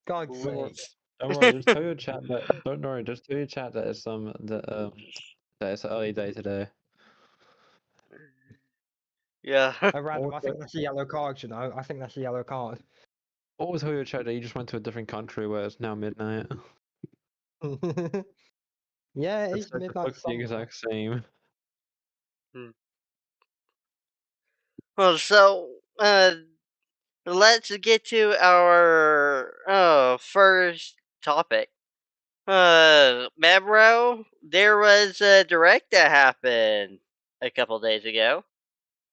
God's Well, sake. Don't worry, just tell your chat that. Don't worry, just tell your chat that it's that it's an early day today. yeah. Random, I Also, think that's a yellow card, you know. I think that's a yellow card. or tell your chat that you just went to a different country where it's now midnight. Yeah, It's it's like midnight the somewhere. exact same. Well, so let's get to our first topic. Mabro, there was a direct that happened a couple days ago.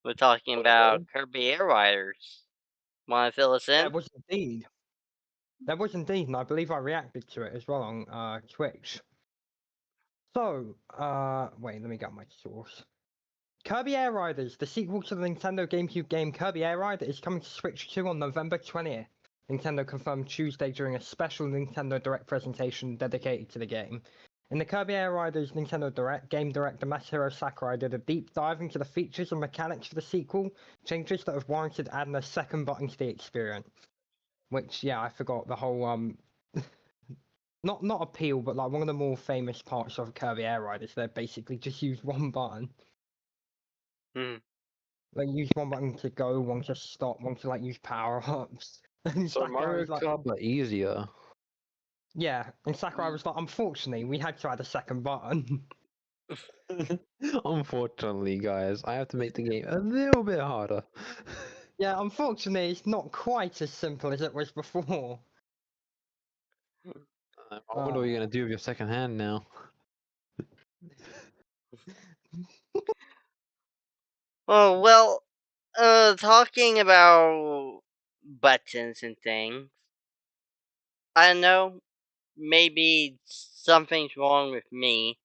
We're talking about Kirby Air Riders. Want to fill us in? There was indeed. There was indeed, and I believe I reacted to it as well on Twitch. So, wait, let me get my source. Kirby Air Riders, the sequel to the Nintendo GameCube game Kirby Air Rider, is coming to Switch 2 on November 20th. Nintendo confirmed Tuesday during a special Nintendo Direct presentation dedicated to the game. In the Kirby Air Riders Nintendo Direct, game director Masahiro Sakurai did a deep dive into the features and mechanics for the sequel, changes that have warranted adding a second button to the experience. Which, yeah, I forgot the whole not appeal, but like one of the more famous parts of Kirby Air Riders, they basically just use one button. Like use one button to go, one to stop, one to like use power ups. And So Sakurai Mario was like, Kart, but easier. yeah. And Sakurai was like, unfortunately, we had to add a second button. Unfortunately, guys, I have to make the game a little bit harder. Yeah, unfortunately, it's not quite as simple as it was before. I wonder what you're gonna do with your second hand now. Oh, well, talking about buttons and things, I know maybe something's wrong with me.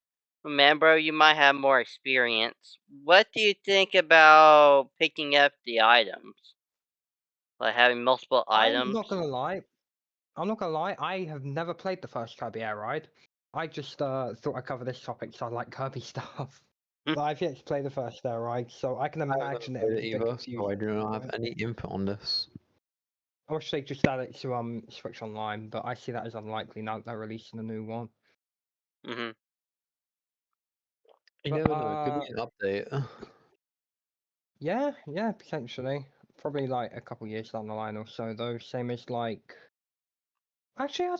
Remember, you might have more experience. What do you think about picking up the items? Like having multiple I'm items? not gonna lie. I have never played the first Kirby Air Ride. I just thought I'd cover this topic because I like Kirby stuff. But I've yet to play the first Air Ride, so I can I haven't imagine it played would it be a bit either, confusing. so I do not have any input on this. I wish they just add it to Switch Online, but I see that as unlikely now that they're releasing a new one. Mm-hmm. You But, never know, it could be an update. yeah, potentially. Probably like a couple years down the line or so, though. Same as like. Actually, I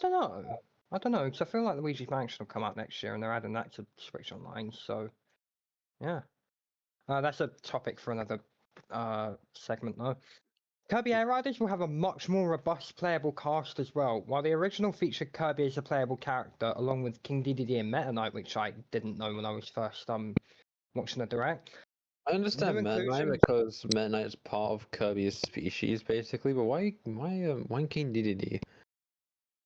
don't know, because I feel like Luigi's Mansion will come out next year, and they're adding that to Switch Online. So, yeah. That's a topic for another segment, though. Kirby Air Riders will have a much more robust playable cast as well. While the original featured Kirby as a playable character, along with King Dedede and Meta Knight, which I didn't know when I was first watching the direct. I understand Meta Knight because Meta Knight is part of Kirby's species, basically. But why King Dedede?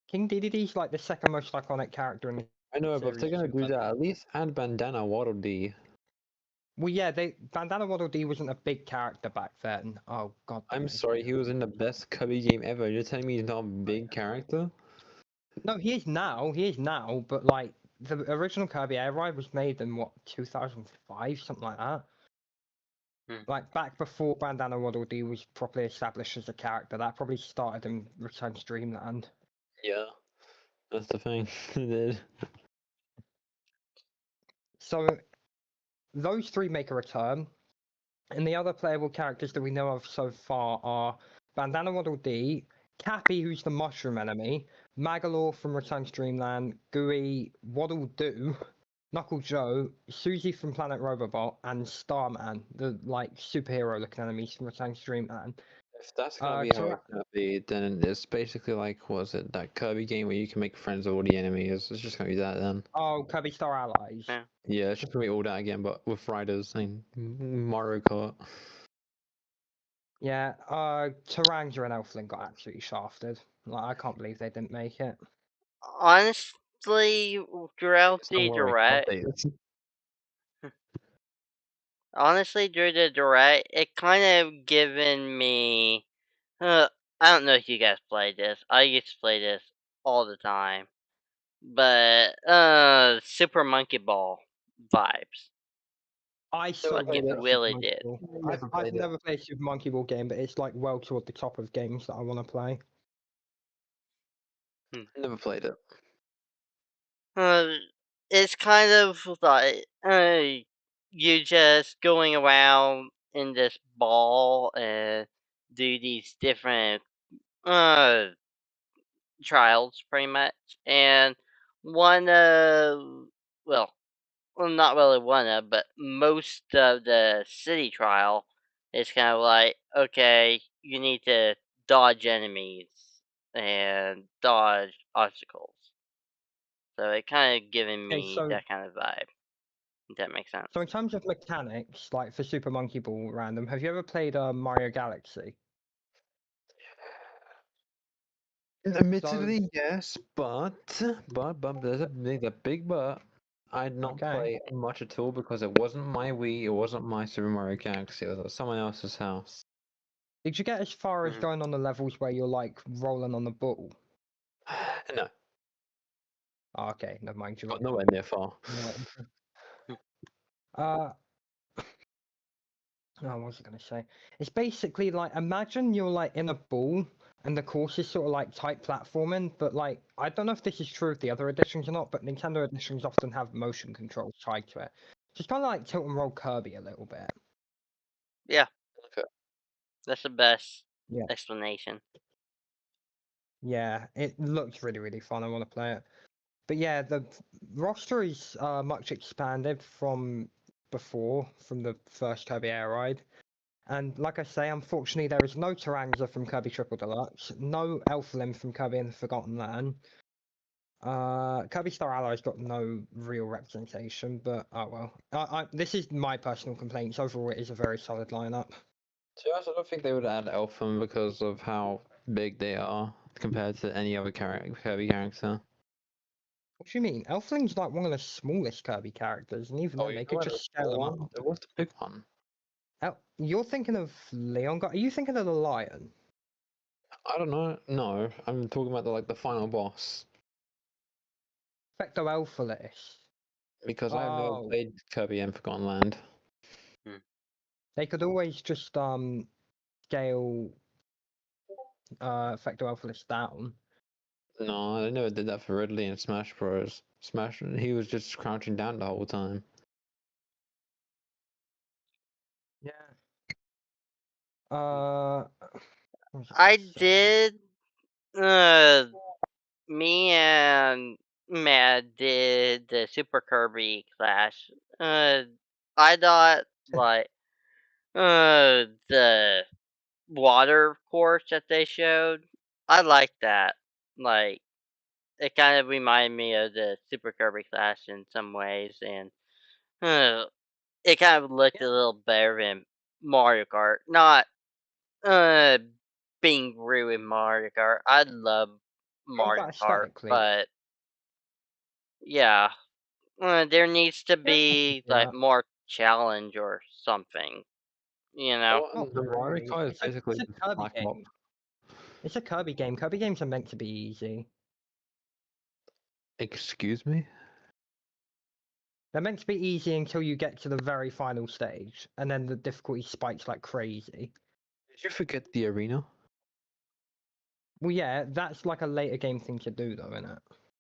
King Dedede's like the second most iconic character in the I know, but if they're gonna do that, at least add Bandana Waddle Dee. Well, yeah, Bandana Waddle Dee wasn't a big character back then. Oh god. I'm sorry, he was in the best Kirby game ever. You're telling me he's not a big character? No, he is now, but like the original Kirby Air Ride was made in what 2005, something like that. Like back before Bandana Waddle Dee was properly established as a character. That probably started in Return to Dreamland. Yeah, that's the thing. It did. So those three make a return, and the other playable characters that we know of so far are Bandana Waddle Dee, Cappy, who's the mushroom enemy, Magalore from Return to Dreamland, Gooey, Waddle Doo, Knuckle Joe, Susie from Planet Robobot, and Starman, the like superhero-looking enemies from Return to Dreamland. If that's gonna be how it's gonna be, then it's basically like, what was it, that Kirby game where you can make friends with all the enemies? It's just gonna be that then. Oh, Kirby Star Allies. Yeah, it's just gonna be all that again, but with riders and Mario Kart. Yeah, Taranja and Elflin got absolutely shafted. Like, I can't believe they didn't make it. Honestly, throughout the direct, during the direct, it kind of given me. I don't know if you guys play this. I used to play this all the time, but Super Monkey Ball vibes. I really did. I've never played a Super Monkey Ball game, but it's like well toward the top of games that I want to play. Never played it. It's kind of like you just going around in this ball and do these different uh trials pretty much, and one well, not really one of, but most of the city trial is kind of like, okay, you need to dodge enemies and dodge obstacles. So it kind of giving Okay, me so that kind of vibe. If that makes sense. in terms of mechanics, like for Super Monkey Ball Random, have you ever played Mario Galaxy? Admittedly, yes, but there's a big but. I did not Okay. play much at all because it wasn't my Wii, it wasn't my Super Mario Galaxy, it was at someone else's house. Did you get as far as Mhm. going on the levels where you're like rolling on the ball? No, Oh, okay, never mind. You got got nowhere caught. near far. Oh, what was I gonna say? It's basically like, imagine you're like in a ball and the course is sort of like tight platforming, but like I don't know if this is true of the other editions or not, but Nintendo editions often have motion controls tied to it. So it's kind of like Tilt and Roll Kirby a little bit. Yeah, Okay. that's the best Yeah. explanation. Yeah, it looks really fun. I want to play it. But yeah, the roster is much expanded from before, from the first Kirby Air Ride. And like I say, unfortunately, there is no Taranza from Kirby Triple Deluxe, no Elflim from Kirby and the Forgotten Land. Kirby Star Allies got no real representation, but oh well. This is my personal complaints. Overall, it is a very solid lineup. To be honest, I don't think they would add Elfin because of how big they are compared to any other Kirby character. What do you mean? Elfling's like one of the smallest Kirby characters, and even Oh, then, you they know could what just the scale small them one? up. It was the big one. You're thinking of Leon God? Are you thinking of the lion? I don't know. No, I'm talking about the final boss Fecto Elphalis. because I have never Oh, played Kirby and Forgotten Land. they could always just scale Fecto Elphalis down. No, I never did that for Ridley in Smash Bros. Smash, he was just crouching down the whole time. Yeah. What was I I gonna say? did. Me and Matt did the Super Kirby Clash. I thought like the water course that they showed. I liked that. Like it kind of reminded me of the Super Kirby Clash in some ways, and it kind of looked a little better than Mario Kart. Not uh being ruined Mario Kart. I love What Mario about Kart, aesthetically? but yeah, there needs to Yeah, I can be see like that. more challenge or something. You know. Well, Not the Mario really. Kart is basically It's a just Kirby black op. game. It's a Kirby game. Kirby games are meant to be easy. Excuse me? They're meant to be easy until you get to the very final stage, and then the difficulty spikes like crazy. Did you forget the arena? Well, yeah, that's like a later game thing to do, though, isn't it?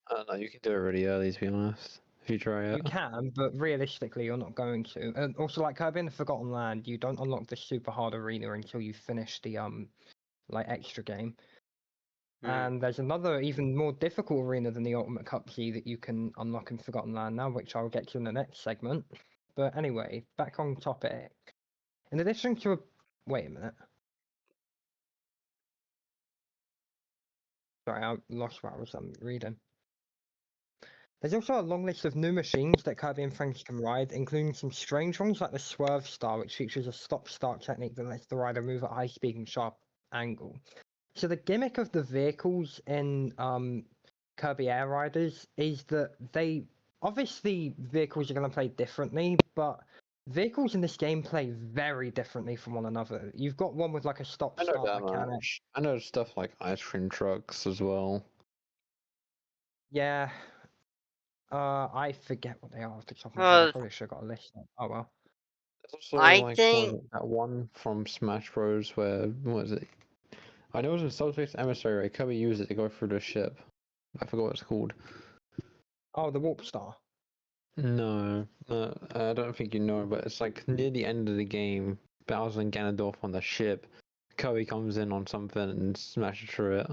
I don't know, you can do it really early, to be honest. If you try it. You can, but realistically, you're not going to. And also, like Kirby and the Forgotten Land, you don't unlock the super hard arena until you finish the like extra game. And there's another even more difficult arena than the Ultimate Cup key that you can unlock in Forgotten Land now, which I'll get to in the next segment. But anyway, back on topic. In addition to wait a minute. Sorry, I lost what I was reading. There's also a long list of new machines that Kirby and friends can ride, including some strange ones like the Swerve Star, which features a stop-start technique that lets the rider move at high speed and sharp angle. So the gimmick of the vehicles in Kirby Air Riders is that they obviously vehicles are going to play differently, but vehicles in this game play very differently from one another. You've got one with like a I know stop-start that mechanic. much. I know stuff like ice cream trucks as well. Yeah. I forget what they are off the top of my head. I Uh, probably should have got a list. Oh well. There's also I like think that one from Smash Bros. Where what was it? I know it was in Subspace Emissary. Kirby used it to go through the ship. I forgot what it's called. Oh, the Warp Star. No, I don't think you know, but it's like near the end of the game. Bowser and Ganondorf on the ship. Kirby comes in on something and smashes through it.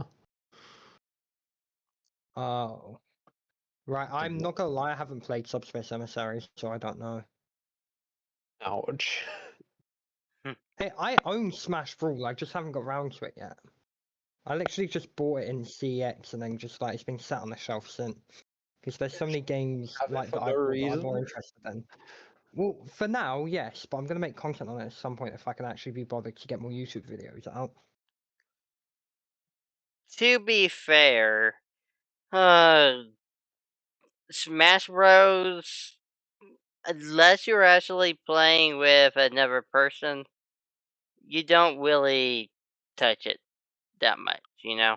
Oh. Right, I'm not gonna lie, I haven't played Subspace Emissary, so I don't know. Ouch. Hey, I own Smash Brawl, I just haven't got round to it yet. I literally just bought it in CEX and then just like it's been sat on the shelf since. Because there's so many games Have it like for that no I bought that I'm reason? more interested in. Well, for now, yes, but I'm gonna make content on it at some point if I can actually be bothered to get more YouTube videos out. To be fair, Smash Bros. Unless you're actually playing with another person, you don't really touch it that much, you know?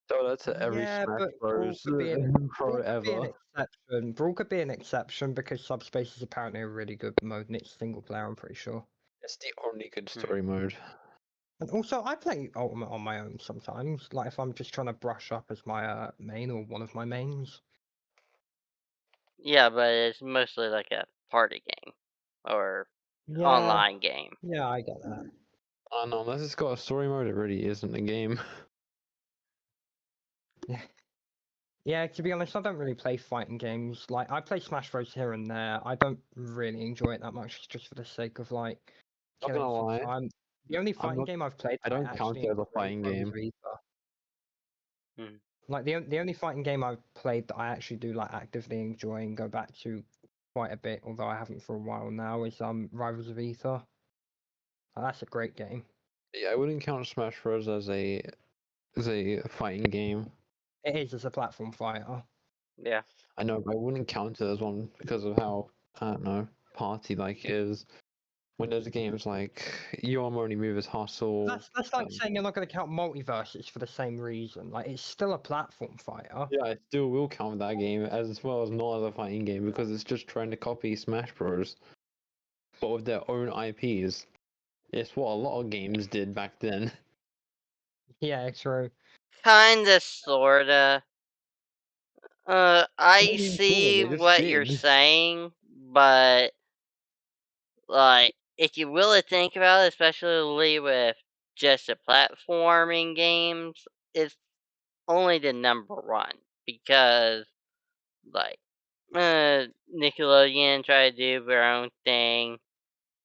So that's every Yeah, Smash but Brawl Bros. could be an pro Brawl could be an ever. exception. Brawl could be an exception because Subspace is apparently a really good mode and it's single player, I'm pretty sure. It's the only good story mode. And also, I play Ultimate on my own sometimes, like if I'm just trying to brush up as my main or one of my mains. Yeah, but it's mostly like a party game or Yeah, online game. yeah, I get that. I know, unless it's got a story mode, it really isn't a game. Yeah, to be honest, I don't really play fighting games. Like, I play Smash Bros here and there. I don't really enjoy it that much, just for the sake of like Not killing gonna some lie, time. The only I'm fighting not. game I've played I that I don't count actually it as a enjoy is fighting Rovers game. of Ether. Hmm. Like the only fighting game I've played that I actually do like actively enjoy and go back to quite a bit, although I haven't for a while now, is Rivals of Ether. That's a great game. Yeah, I wouldn't count Smash Bros. as a fighting game. It is as a platform fighter. Yeah. I know, but I wouldn't count it as one because of how, I don't know, party-like it is. When there's games like Your Only Move is Hustle. That's like saying you're not going to count multiverses for the same reason. Like it's still a platform fighter. Yeah, I still will count that game as well as not as a fighting game because it's just trying to copy Smash Bros. But with their own IPs. It's what a lot of games did back then. Yeah, true. Kinda, sorta. I Maybe see they just what you're did. saying, but like if you really think about it, especially with just the platforming games, it's only the number one because like Nickelodeon tried to do their own thing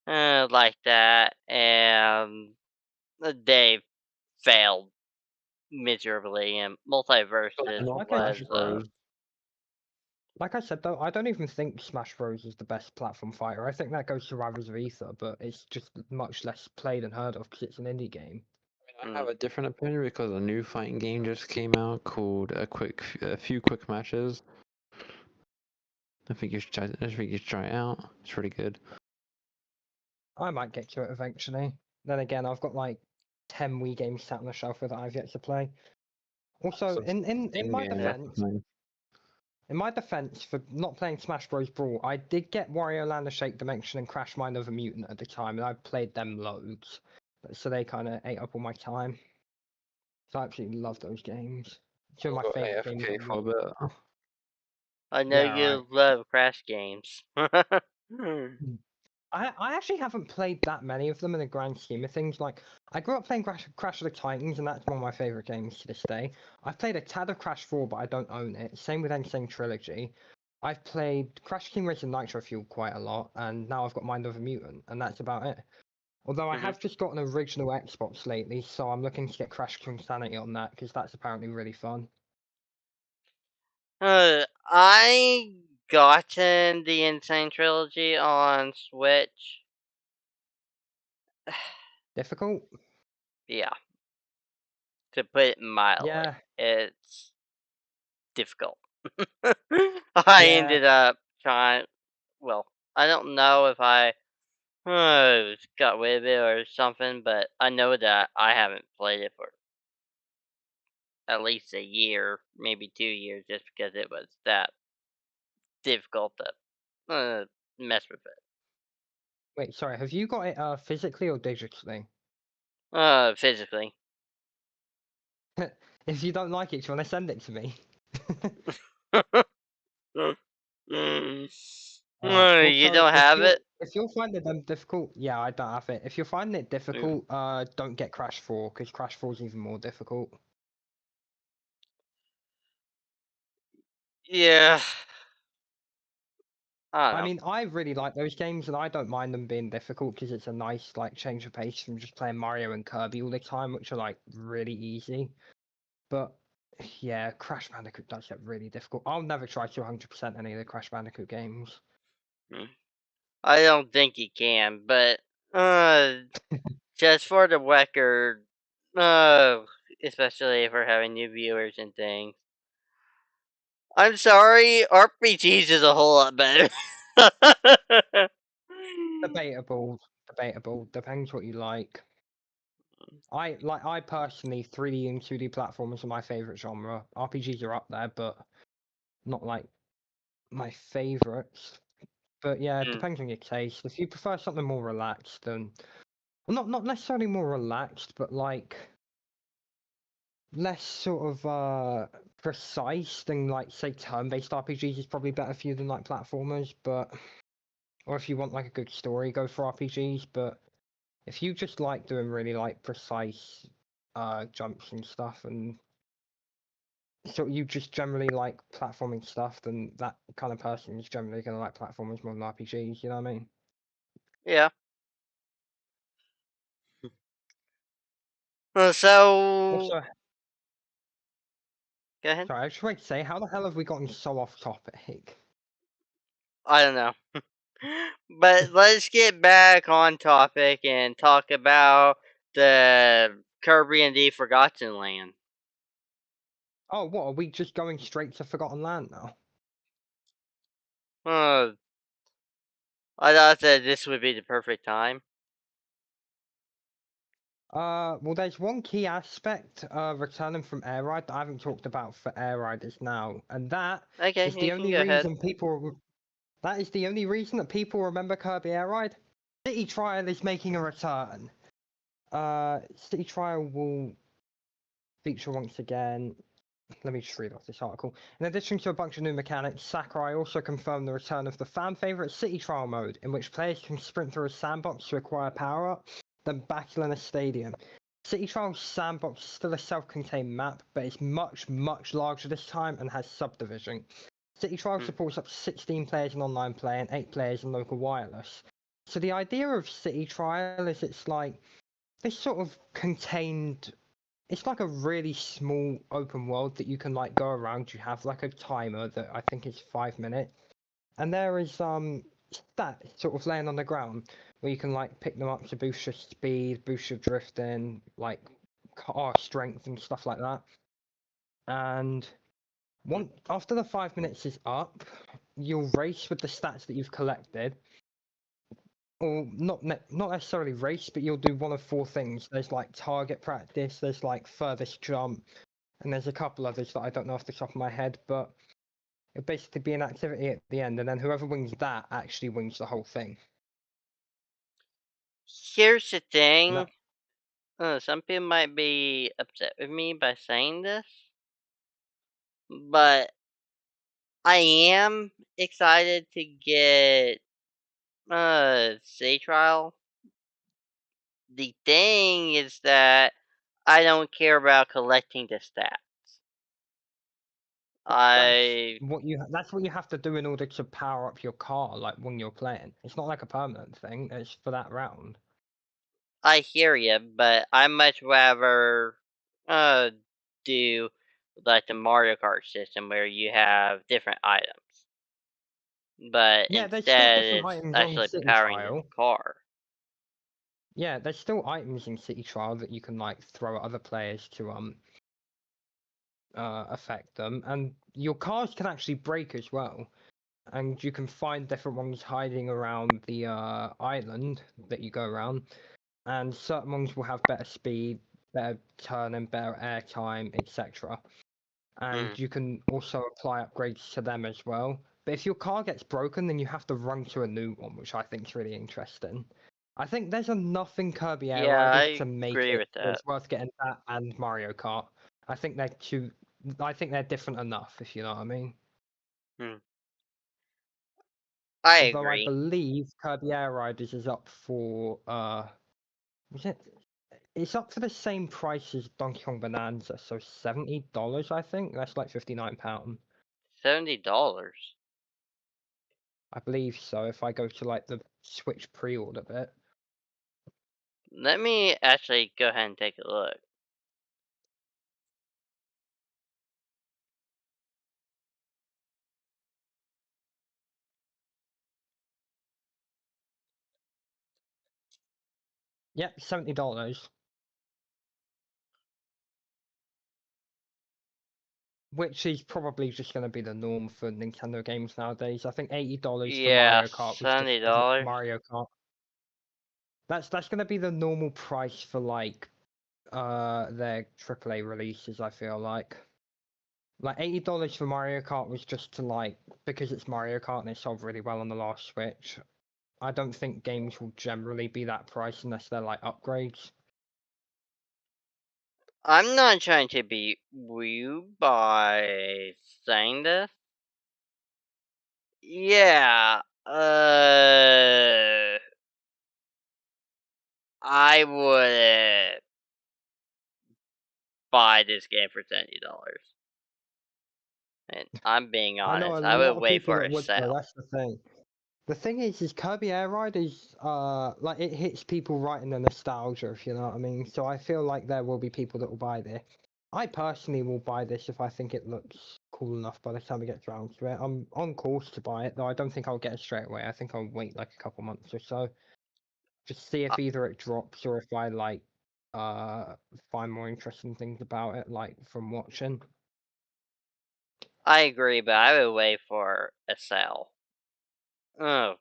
like that, and they failed miserably. And Multiverses Not Like I Smash was said, Bros. like I said though, I don't even think Smash Bros is the best platform fighter. I think that goes to Rivals of Ether, but it's just much less played and heard of because it's an indie game. I have a different opinion because a new fighting game just came out called A Few Quick Matches. I think you should try it out. It's pretty good. I might get to it eventually. Then again, I've got like 10 Wii games sat on the shelf that I've yet to play. Also, So in my yeah, defense, fine. in my defense for not playing Smash Bros. Brawl, I did get Wario Land of Shake Dimension and Crash Mind of a Mutant at the time, and I played them loads. So they kind of ate up all my time. So I absolutely love those games. Two of I'll my go favorite games AFK for a ever. bit. I know Yeah, right. you love Crash games. I actually haven't played that many of them in the grand scheme of things. Like, I grew up playing Crash of the Titans, and that's one of my favorite games to this day. I've played a tad of Crash 4, but I don't own it. Same with Insane Trilogy. I've played Crash Team Racing Nitro Fuel quite a lot, and now I've got Mind of a Mutant, and that's about it. Although I Mhm. have just got an original Xbox lately, so I'm looking to get Crash Insanity on that, because that's apparently really fun. I gotten the Insane Trilogy on Switch. Difficult? Yeah. To put it mildly, Yeah, it's difficult. I yeah. ended up trying. Well, I don't know if I got rid of it or something, but I know that I haven't played it for at least a year, maybe 2 years, just because it was that difficult to mess with it. Wait, sorry, have you got it physically or digitally? Physically. If you don't like it, do you want to send it to me? You don't have it? If you're finding them difficult, yeah, I don't have it. If you're finding it difficult, don't get Crash 4 because Crash 4 is even more difficult. Yeah. I don't know. I mean, I really like those games, and I don't mind them being difficult because it's a nice like change of pace from just playing Mario and Kirby all the time, which are like really easy. But yeah, Crash Bandicoot does get really difficult. I'll never try to 100% any of the Crash Bandicoot games. I don't think you can, but just for the record, especially if we're having new viewers and things. I'm sorry, RPGs is a whole lot better. Debatable, depends what you like. I personally 3D and 2D platformers are my favorite genre. RPGs are up there, but not like my favorites. But yeah, it depends on your taste. If you prefer something more relaxed, then not necessarily more relaxed, but like less sort of precise than like say turn-based RPGs is probably better for you than like platformers. But or if you want like a good story, go for RPGs. But if you just like doing really like precise jumps and stuff, and so you just generally like platforming stuff, then that kind of person is generally going to like platformers more than RPGs. You know what I mean? Yeah. So Also, go ahead. sorry, I just want to say, how the hell have we gotten so off topic? I don't know. But let's get back on topic and talk about the Kirby and the Forgotten Land. Oh, what, are we just going straight to Forgotten Land now? I thought that this would be the perfect time. Well, there's one key aspect returning from Air Ride that I haven't talked about for Air Riders now, and that Okay, is you the can only go ahead. reason people. That is the only reason that people remember Kirby Air Ride. City Trial is making a return. City Trial will feature once again. Let me just read off this article. In addition to a bunch of new mechanics, Sakurai also confirmed the return of the fan favorite City Trial mode, in which players can sprint through a sandbox to acquire power-up, then battle in a stadium. City Trial's sandbox is still a self-contained map, but it's much, much larger this time and has subdivision. City Trial supports up to 16 players in online play and 8 players in local wireless. So the idea of City Trial is it's like this sort of contained. It's like a really small open world that you can like go around. You have like a timer that I think is 5 minutes, and there is stats sort of laying on the ground where you can like pick them up to boost your speed, boost your drifting, like car strength and stuff like that. And after the 5 minutes is up, you'll race with the stats that you've collected. Or not necessarily race, but you'll do one of 4 things. There's like target practice, there's like furthest jump, and there's a couple others that I don't know off the top of my head, but it'll basically be an activity at the end, and then whoever wins that actually wins the whole thing. Here's the thing. Some people might be upset with me by saying this, but I am excited to get City Trial. The thing is that I don't care about collecting the stats. That's what you have to do in order to power up your car, like when you're playing. It's not like a permanent thing. It's for that round. I hear you, but I much rather do like the Mario Kart system where you have different items, but Yeah, there's still instead different it's items on actually City powering the Trial. car. Yeah, there's still items in City Trial that you can like throw at other players to affect them, and your cars can actually break as well, and you can find different ones hiding around the island that you go around, and certain ones will have better speed, better turning, better air time, etc. And you can also apply upgrades to them as well. But if your car gets broken, then you have to run to a new one, which I think is really interesting. I think there's enough in Kirby Air Yeah, Riders I to make agree it with so that. it's worth getting that and Mario Kart. I think they're too. I think they're different enough, if you know what I mean. I Although I agree. believe Kirby Air Riders is up for was it? It's up for the same price as Donkey Kong Bonanza, so $70. I think that's like £59. $70. I believe so. If I go to like the Switch pre-order bit. Let me actually go ahead and take a look. Yep, $70. Which is probably just going to be the norm for Nintendo games nowadays. I think $80 for Yeah, Mario Kart was just $70. Mario Kart. That's going to be the normal price for like their AAA releases. I feel like $80 for Mario Kart was just to like because it's Mario Kart and it sold really well on the last Switch. I don't think games will generally be that price unless they're like upgrades. I'm not trying to be rude by saying this. Yeah, I would buy this game for $70. And I'm being I know honest, a I lot would of wait people for that a would though. sale. That's the thing. The thing is Kirby Air Riders, like it hits people right in the nostalgia, if you know what I mean. So I feel like there will be people that will buy this. I personally will buy this if I think it looks cool enough by the time it gets around to it. I'm on course to buy it, though I don't think I'll get it straight away. I think I'll wait like a couple months or so. Just see if either it drops or if I like find more interesting things about it, like from watching. I agree, but I would wait for a sale. Oh,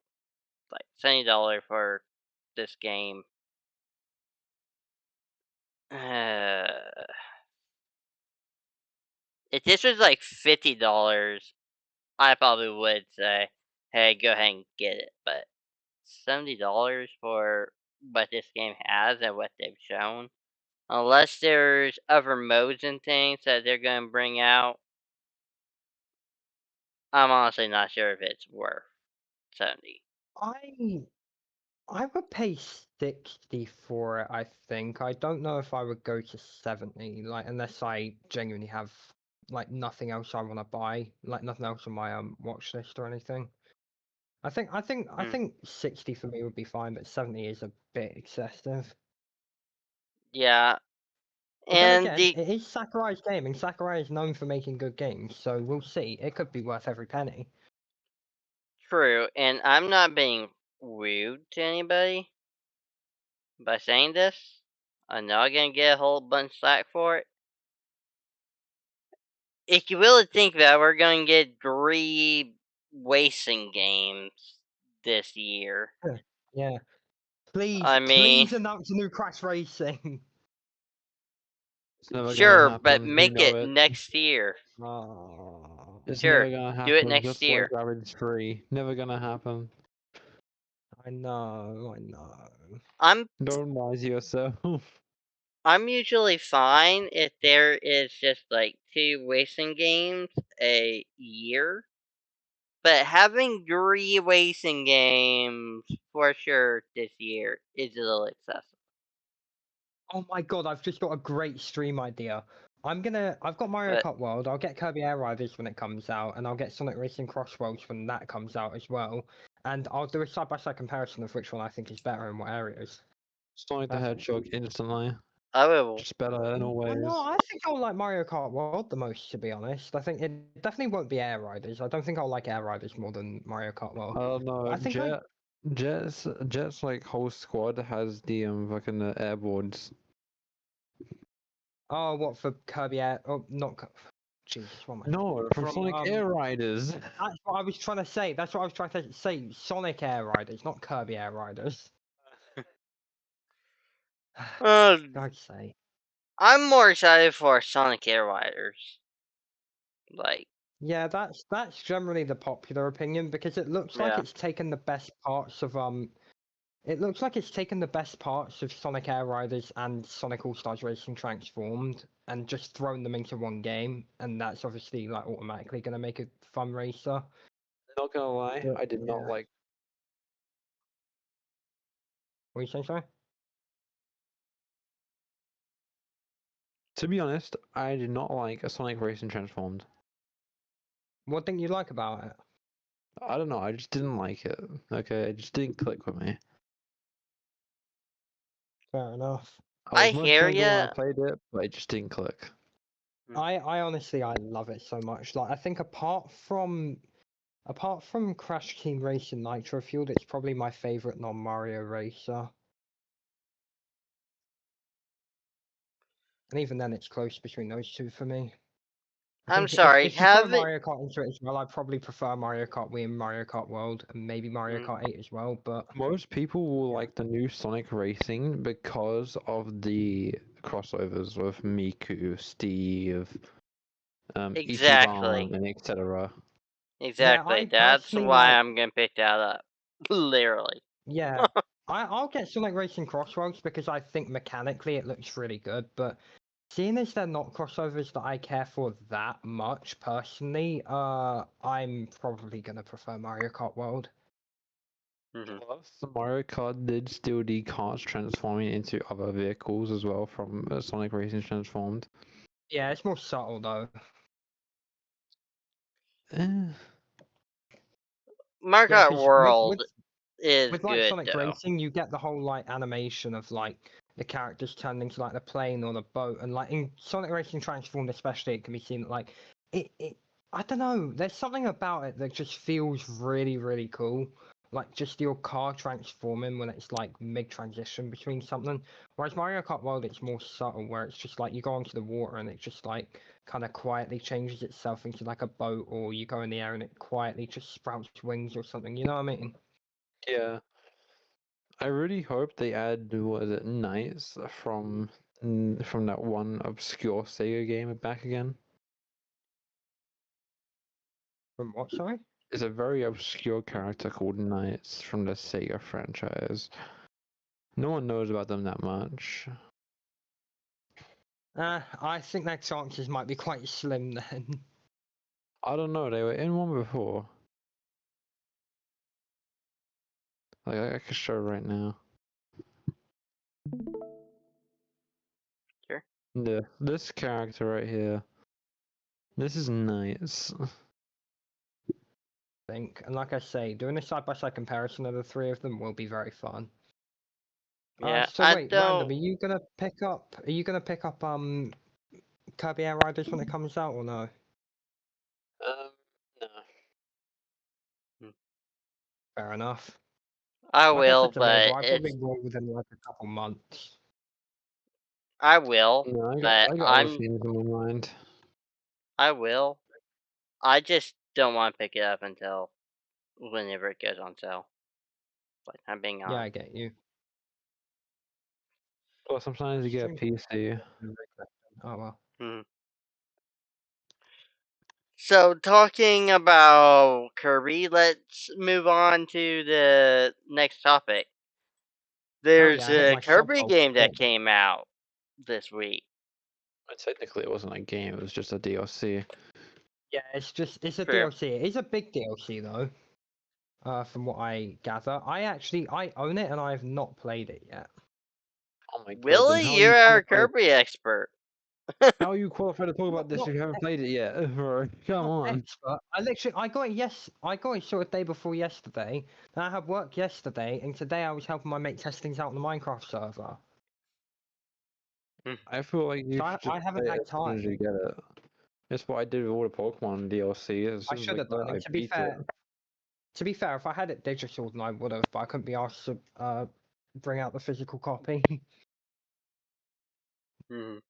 like $70 for this game. If this was like $50, I probably would say, hey, go ahead and get it. But $70 for what this game has and what they've shown, unless there's other modes and things that they're going to bring out, I'm honestly not sure if it's worth 70. I would pay 60 for it, I think. I don't know if I would go to 70, like unless I genuinely have like nothing else I want to buy, like nothing else on my watch list or anything. I think 60 for me would be fine, but 70 is a bit excessive. Yeah. But then And again, it is Sakurai's game, and Sakurai is known for making good games, so we'll see. It could be worth every penny. True, and I'm not being rude to anybody by saying this. I'm not gonna get a whole bunch of slack for it. If you really think that we're gonna get 3 racing games this year, Yeah. Please, I mean, please announce a new Crash Racing. It's never gonna sure, but happen. We make know it it. next year. Oh, It's Sure, never gonna do it happen. next Just year. like Ravage 3. Never gonna happen. I know. Don't lie to yourself. I'm usually fine if there is just like 2 racing games a year. But having 3 racing games for sure this year is a little excessive. Oh my god, I've just got a great stream idea. I've got Mario But Kart World, I'll get Kirby Air Riders when it comes out, and I'll get Sonic Racing Cross Worlds when that comes out as well. And I'll do a side-by-side comparison of which one I think is better in what areas. Sonic the That's- Hedgehog instantly. I will. Just better in all I ways. know, I think I'll like Mario Kart World the most, to be honest. I think it definitely won't be Air Riders. I don't think I'll like Air Riders more than Mario Kart World. I don't know. I think Jet's like whole squad has the fucking airboards. Oh, what for Kirby Air? Oh, not. Jesus, what am I? No, from Sonic Air Riders. That's what I was trying to say. That's what I was trying to say. Sonic Air Riders, not Kirby Air Riders. God's sake. I'm more excited for Sonic Air Riders. Like, Yeah, that's generally the popular opinion because it looks like Yeah. it's taken the best parts of It looks like it's taken the best parts of Sonic Air Riders and Sonic All-Stars Racing Transformed and just thrown them into one game, and that's obviously like automatically going to make a fun racer. Not gonna lie, But, I did not yeah. like. What are you saying, sorry? To be honest, I did not like a Sonic Racing Transformed. What didn't you like about it? I don't know, I just didn't like it. Okay, it just didn't click with me. Fair enough. I I was hear motivated when I ya. played it, but it just didn't click. I honestly I love it so much. Like I think apart from Crash Team Racing Nitro Fueled, it's probably my favorite non-Mario racer. And even then, it's close between those two for me. I I'm think sorry, if you throw have it. Mario Kart into it as well, I probably prefer Mario Kart Wii and Mario Kart World, and maybe Mario Mm. Kart 8 as well. But Most people will Yeah. like the new Sonic Racing because of the crossovers with Miku, Steve, Exactly. Ichiban, and etc. Exactly. I That's personally why like. I'm gonna pick that up. Literally. Yeah, I'll get Sonic Racing Crossroads because I think mechanically it looks really good. But seeing as they're not crossovers that I care for that much personally, I'm probably gonna prefer Mario Kart World. Mhm. Plus, Mario Kart did steal the carts transforming into other vehicles as well from Sonic Racing Transformed. Yeah, it's more subtle though. Eh, Mario Yeah, Kart because World is with like good Sonic though. Racing, you get the whole like animation of like the characters turning into like the plane or the boat, and like in Sonic Racing Transformed especially, it can be seen that like it I don't know, there's something about it that just feels really cool. Like just your car transforming when it's like mid transition between something. Whereas Mario Kart World, it's more subtle, where it's just like you go onto the water and it just like kind of quietly changes itself into like a boat, or you go in the air and it quietly just sprouts wings or something. You know what I mean? yeah. I really hope they add, what is it, Knights from that one obscure Sega game back again. From what, sorry? It's a very obscure character called Knights from the Sega franchise. No one knows about them that much. I think their chances might be quite slim then. I don't know, they were in one before. Like, I could show right now. Sure. This character right here. This is Knights. Think, and like I say, doing a side-by-side comparison of the three of them will be very fun. Yeah, So I wait, Random, don't. are you gonna pick up Kirby Air Riders when it comes out or no? No. Fair enough. I Like I will, said to Mabel, but I probably it's. will within like a couple months. I will, No, but I got other things in my mind. I will. I just don't want to pick it up until whenever it goes on sale. Like I'm being Yeah, honest. I get you. Well, sometimes you get a PC. Oh well. Mhm. So talking about Kirby, let's move on to the next topic. There's Yeah, I hit a my sub Kirby goal game that quick. came out this week. Technically, it wasn't a game; it was just a DLC. Yeah, it's a True. DLC. It is a big DLC though. From what I gather, I own it and I have not played it yet. Oh my god! Then Really? how are You're you our qualified? Kirby expert. How are you qualified to talk Not, about this not if you haven't played it yet, bro? Come Not on. expert. I got it I got it sort of day before yesterday. Then I had work yesterday, and today I was helping my mate test things out on the Minecraft server. I feel like you So should just I haven't play it had as soon as time. you get it. That's what I did with all the Pokemon DLC. As I soon as should I have got it, done. I And beat it. to be fair, if I had it digital, then I would have. But I couldn't be asked to bring out the physical copy. Mhm.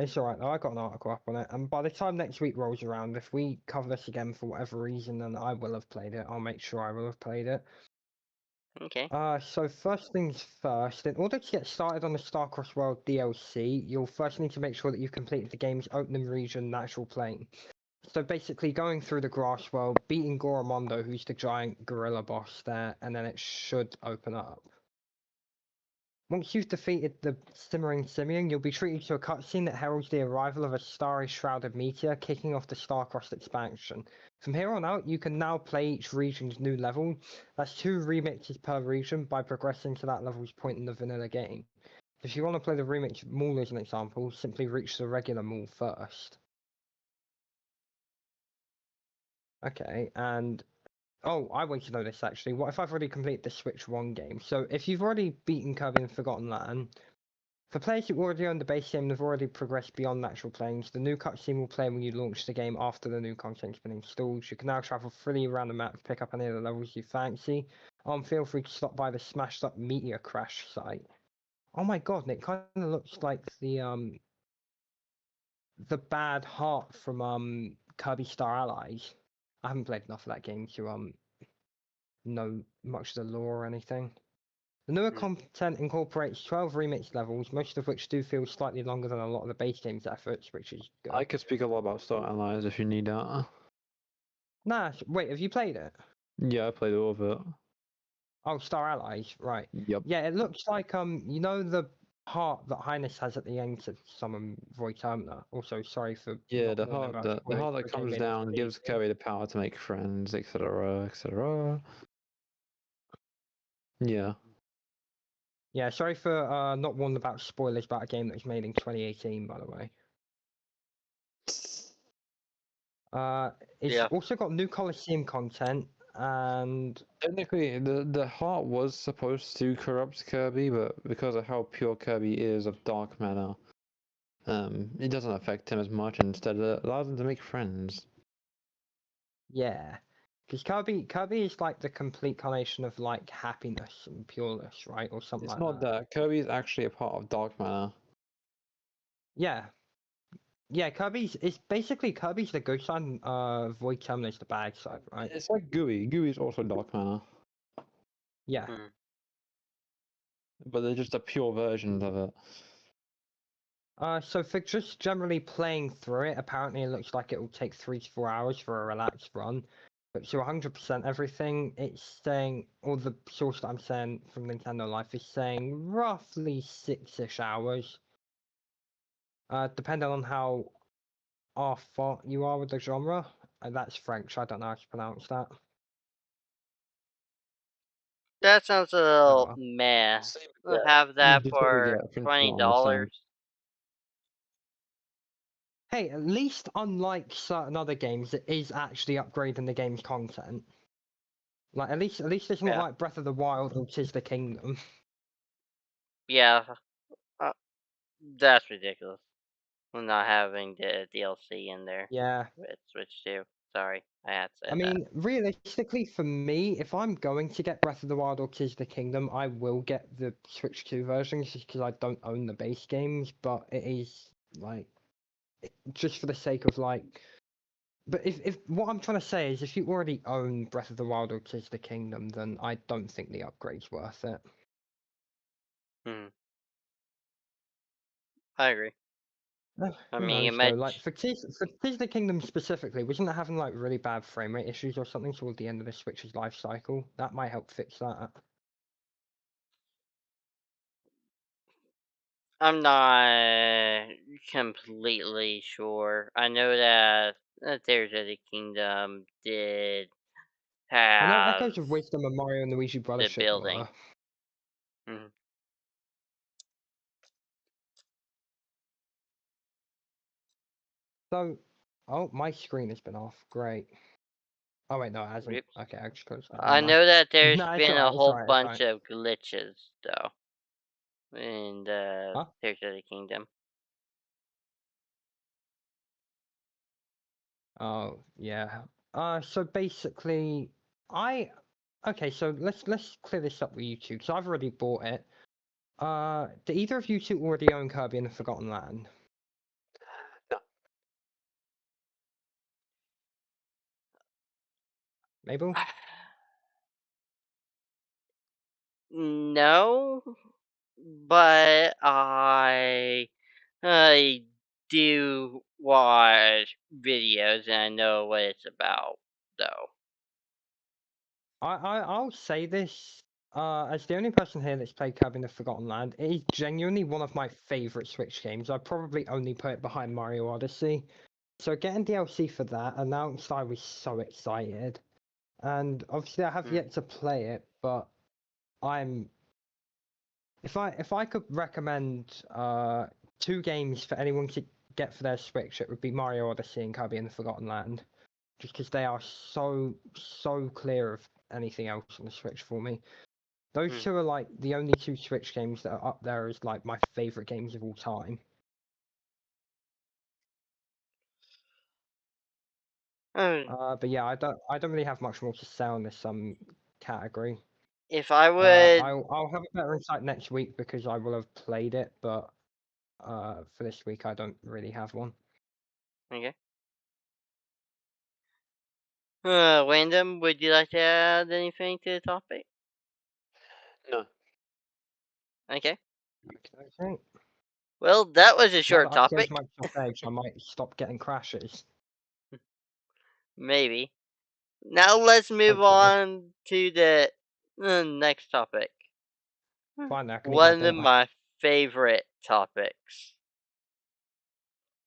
It's alright though. I got an article up on it, and by the time next week rolls around, if we cover this again for whatever reason, then I will have played it. I'll make sure I will have played it. Okay. So first things first, in order to get started on the Starcross World DLC, you'll first need to make sure that you've completed the game's opening region natural plane. So basically, going through the grass world, beating Goromondo, who's the giant gorilla boss there, and then it should open up. Once you've defeated the Simmering Simian, you'll be treated to a cutscene that heralds the arrival of a starry shrouded meteor, kicking off the Star-Crossed expansion. From here on out, you can now play each region's new level. That's 2 remixes per region by progressing to that level's point in the vanilla game. If you want to play the remix mall as an example, simply reach the regular mall first. Okay, and oh, I want to know this actually. What if I've already completed the Switch 1 game? So if you've already beaten Kirby and Forgotten Land, for players who already own the base game and have already progressed beyond natural planes, the new cutscene will play when you launch the game after the new content's been installed. You can now travel freely around the map, pick up any of the levels you fancy. Feel free to stop by the smashed up meteor crash site. Oh my god, and it kind of looks like the bad heart from Kirby Star Allies. I haven't played enough of that game to know much of the lore or anything. The newer content incorporates 12 remix levels, most of which do feel slightly longer than a lot of the base game's efforts, which is good. I could speak a lot about Star Allies if you need that. Nah, wait, have you played it? Yeah, I played all of it. Oh, Star Allies, right. Yep. Yeah, it looks like you know the heart that Highness has at the end to summon Void Termina. Also, sorry for Yeah, not the warning heart, about the spoilers heart for that the game comes being down released. gives Kirby the power to make friends, etc., etc. Yeah. Yeah, sorry for not warning about spoilers about a game that was made in 2018, by the way. It's Yeah. also got new Coliseum content, and Technically, the heart was supposed to corrupt Kirby, but because of how pure Kirby is of dark matter, it doesn't affect him as much. Instead, it allows him to make friends. yeah, because Kirby is like the complete combination of like happiness and pureness, right, or something It's like not that Kirby is actually a part of dark matter. Yeah, yeah. It's basically Kirby's the good side, Void Termina's the bad side, right? It's like Gooey. Gooey is also dark matter, Yeah. but they're just a pure version of it. So for just generally playing through it, apparently it looks like it will take 3 to 4 hours for a relaxed run. But to 100% everything, it's saying, or the source that I'm saying from Nintendo Life is saying roughly 6-ish hours. Depending on how off you are with the genre. And that's French, I don't know how to pronounce that. That sounds a Oh, little well. meh. Same We'll with have that You totally for get French $20. people understand. Hey, at least unlike certain other games, it is actually upgrading the game's content. Like at least it's not Yeah. like Breath of the Wild or Tis the Kingdom. Yeah. That's ridiculous. We're not having the DLC in there. Yeah. With Switch 2. Sorry, I had to say I mean, realistically, for me, if I'm going to get Breath of the Wild or Tis the Kingdom, I will get the Switch 2 versions just because I don't own the base games. But it is like just for the sake of like. But if what I'm trying to say is, if you already own Breath of the Wild or Tis the Kingdom, then I don't think the upgrade's worth it. I agree. I Who mean, it knows might. though? Like for Tis the Kingdom specifically, wasn't it having like really bad frame rate issues or something toward the end of the Switch's life cycle? That might help fix that. I'm not completely sure. I know that Tears of the Kingdom did I know have Echoes of Wisdom and Mario and Luigi the Brothership building. were. So, oh, my screen has been off. Great. Oh wait, no, it hasn't. Oops. Okay, I just closed that. I know that there's No, it's been a alright. It's whole alright. It's bunch alright. of glitches though in the Huh? Tears of the Kingdom. Oh yeah. So basically, okay. So let's clear this up with you two, because I've already bought it. Do either of you two already own Kirby and the Forgotten Land? No. Mabel? No, but I do watch videos and I know what it's about, though. I'll say this. As the only person here that's played Kirby in the Forgotten Land, it is genuinely one of my favorite Switch games. I probably only put it behind Mario Odyssey. So getting DLC for that announced, I was so excited. And obviously I have yet to play it, but I'm if I could recommend 2 games for anyone to get for their Switch, it would be Mario Odyssey and Kirby in the Forgotten Land. Just because they are so clear of anything else on the Switch for me. Those 2 are like the only 2 Switch games that are up there as like my favorite games of all time. But yeah, I don't really have much more to say on this category. If I would, I'll have a better insight next week because I will have played it, but for this week I don't really have one. okay. Random, would you like to add anything to the topic? No. Okay. Okay. Well, that was a short Now that topic. I've Microsoft Edge, I might stop getting crashes. Maybe. Now let's move Hopefully. on to the next topic. Fine, I can eat One my of dinner. my favorite topics.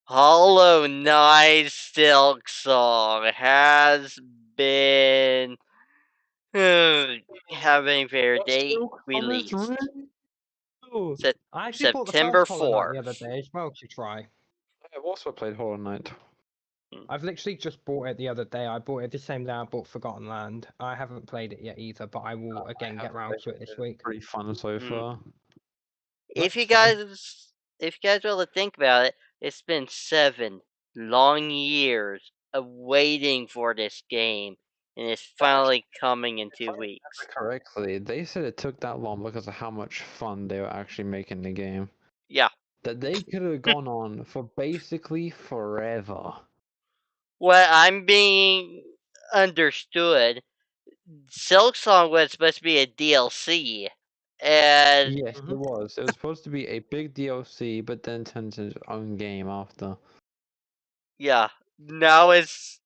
Hollow Knight Silksong has been having their date released. I actually bought the September first Hollow Knight the 4th. other day as well to try. I've also played Hollow Knight. I've literally just bought it the other day. I bought it the same day I bought Forgotten Land. I haven't played it yet either, but I will again get round to it this week. Pretty fun so far. If you That's guys really think about it, it's been 7 long years of waiting for this game, and it's finally coming in 2 weeks. Correctly, they said it took that long because of how much fun they were actually making the game. Yeah. That they could have gone on for basically forever. What I'm being understood, Silksong was supposed to be a DLC, and Yes, it was. It was supposed to be a big DLC, but then turned into its own game after. yeah, now it's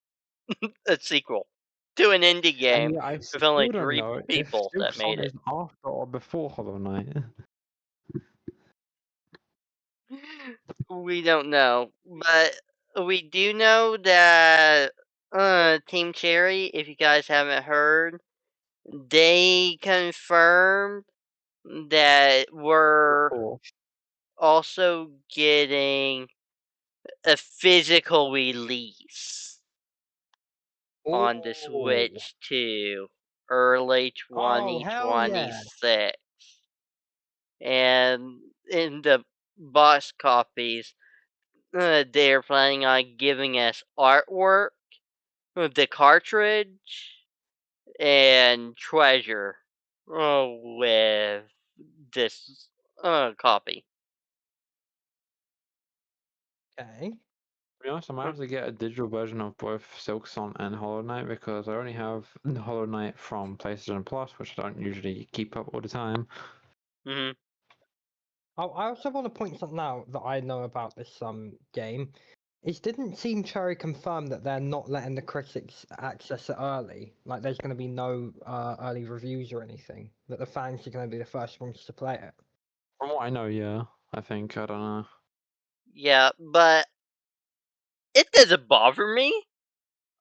a sequel to an indie game And I with only still don't 3 know people if that made Silksong it. is after or before Hollow Knight. We don't know, but we do know that Team Cherry, if you guys haven't heard, they confirmed that we're also getting a physical release on the Switch too, early Oh, hell yeah. 2026. And in the box copies, they're planning on giving us artwork, the cartridge, and treasure with this copy. Okay. To be honest, I might have to get a digital version of both Silksong and Hollow Knight because I only have the Hollow Knight from PlayStation Plus, which I don't usually keep up all the time. Mm-hmm. I also want to point something out that I know about this game. It didn't seem Cherry confirm that they're not letting the critics access it early. Like there's going to be no early reviews or anything. That the fans are going to be the first ones to play it. From what I know, yeah. I think, I don't know. Yeah, but it doesn't bother me.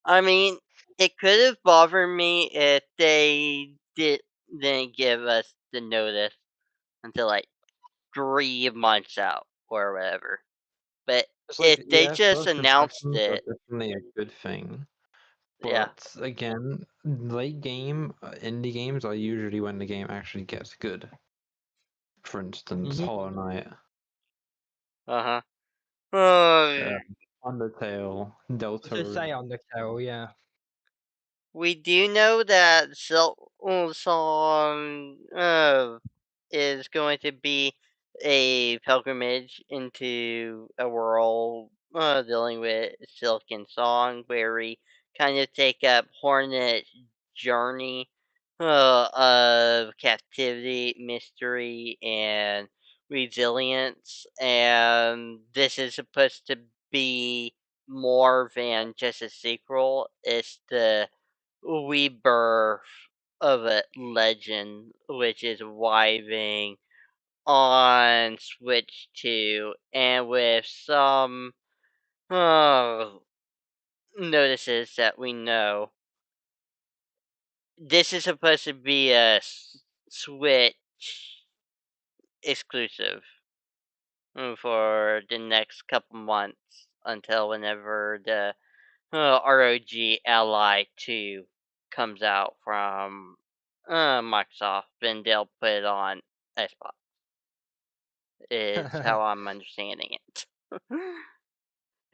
I mean, it could have bothered me if they didn't give us the notice until like 3 months out or whatever. But if they just announced it, definitely a good thing. yeah. But again, late game indie games are usually when the game actually gets good. For instance, Hollow Knight, Uh-huh. Undertale, To say Deltarune. Undertale, yeah. We do know that Silksong is going to be a pilgrimage into a world dealing with Silken Song, where we kind of take up Hornet's journey of captivity, mystery, and resilience, and this is supposed to be more than just a sequel. It's the rebirth of a legend, which is arriving on Switch 2, and with some notices that we know, this is supposed to be a Switch exclusive for the next couple months until whenever the ROG Ally 2 comes out from Microsoft, then they'll put it on Xbox. Is how I'm understanding it.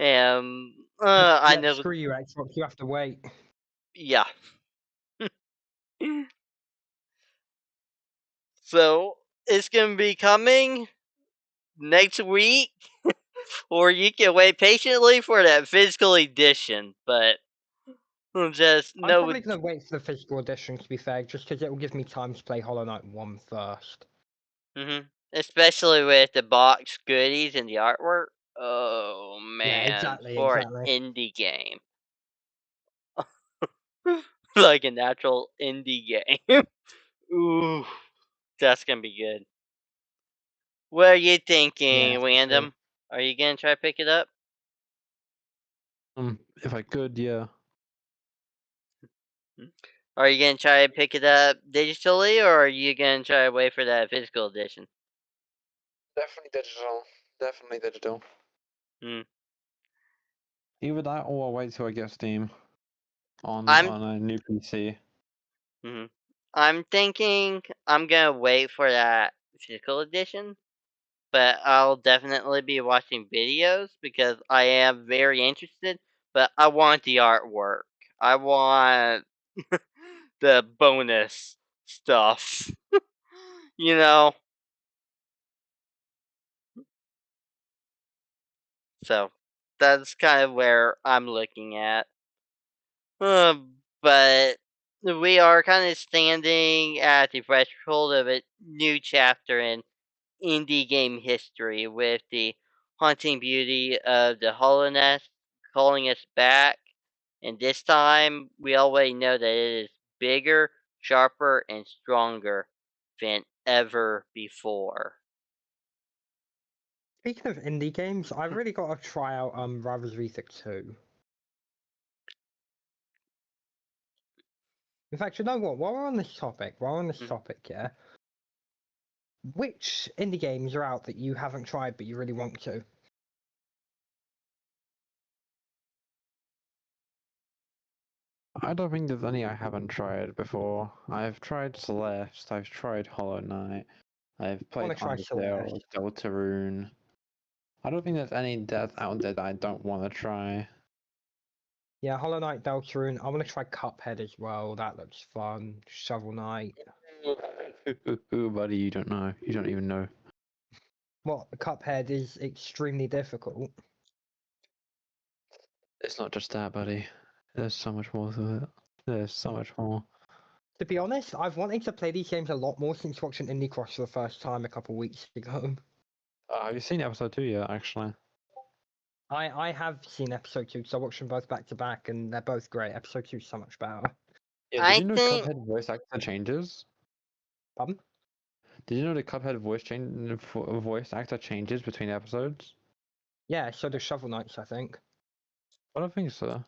I Yep, know. screw you, Xbox. You have to wait. Yeah. So it's gonna be coming next week, or you can wait patiently for that physical edition. But just I'm know. probably gonna wait for the physical edition, to be fair, just because it will give me time to play Hollow Knight 1 first. Especially with the box goodies and the artwork. Oh Yeah, man, exactly, for exactly. an indie game. Like an actual indie game. Ooh, that's gonna be good. What are you thinking, Yeah, for sure. Random? Are you gonna try to pick it up? If I could, yeah. Are you gonna try to pick it up digitally, or are you gonna try to wait for that physical edition? Definitely digital. Definitely digital. Hmm. Either that or I'll wait till I get Steam on I'm a new PC. I'm thinking I'm gonna wait for that physical edition, but I'll definitely be watching videos because I am very interested. But I want the artwork. I want the bonus stuff. You know. So that's kind of where I'm looking at. But we are kind of standing at the threshold of a new chapter in indie game history with the haunting beauty of the Hollow Nest calling us back. And this time, we already know that it is bigger, sharper, and stronger than ever before. Speaking of indie games, I've really got to try out Riders November 2. In fact, you know what? While we're on this topic, yeah, which indie games are out that you haven't tried but you really want to? I don't think there's any I haven't tried before. I've tried Celeste, I've tried Hollow Knight, I've played wanna try Undertale, Celeste. Deltarune. I don't think there's any that's out there that I don't want to try. Yeah, Hollow Knight, Deltarune. I want to try Cuphead as well. That looks fun. Shovel Knight. Ooh, buddy, you don't know. You don't even know. What? Cuphead is extremely difficult. It's not just that, buddy. There's so much more to it. There's so much more. To be honest, I've wanted to play these games a lot more since watching Indie Cross for the first time a couple weeks ago. Have you seen episode 2 yet, actually? I have seen episode 2 because I watched them both back to back and they're both great. Episode 2 is so much better. Yeah, did I you know think Cuphead voice actor changes? Pardon? Did you know the Cuphead voice actor changes between episodes? Yeah, so do Shovel Knights, I think. I don't think so.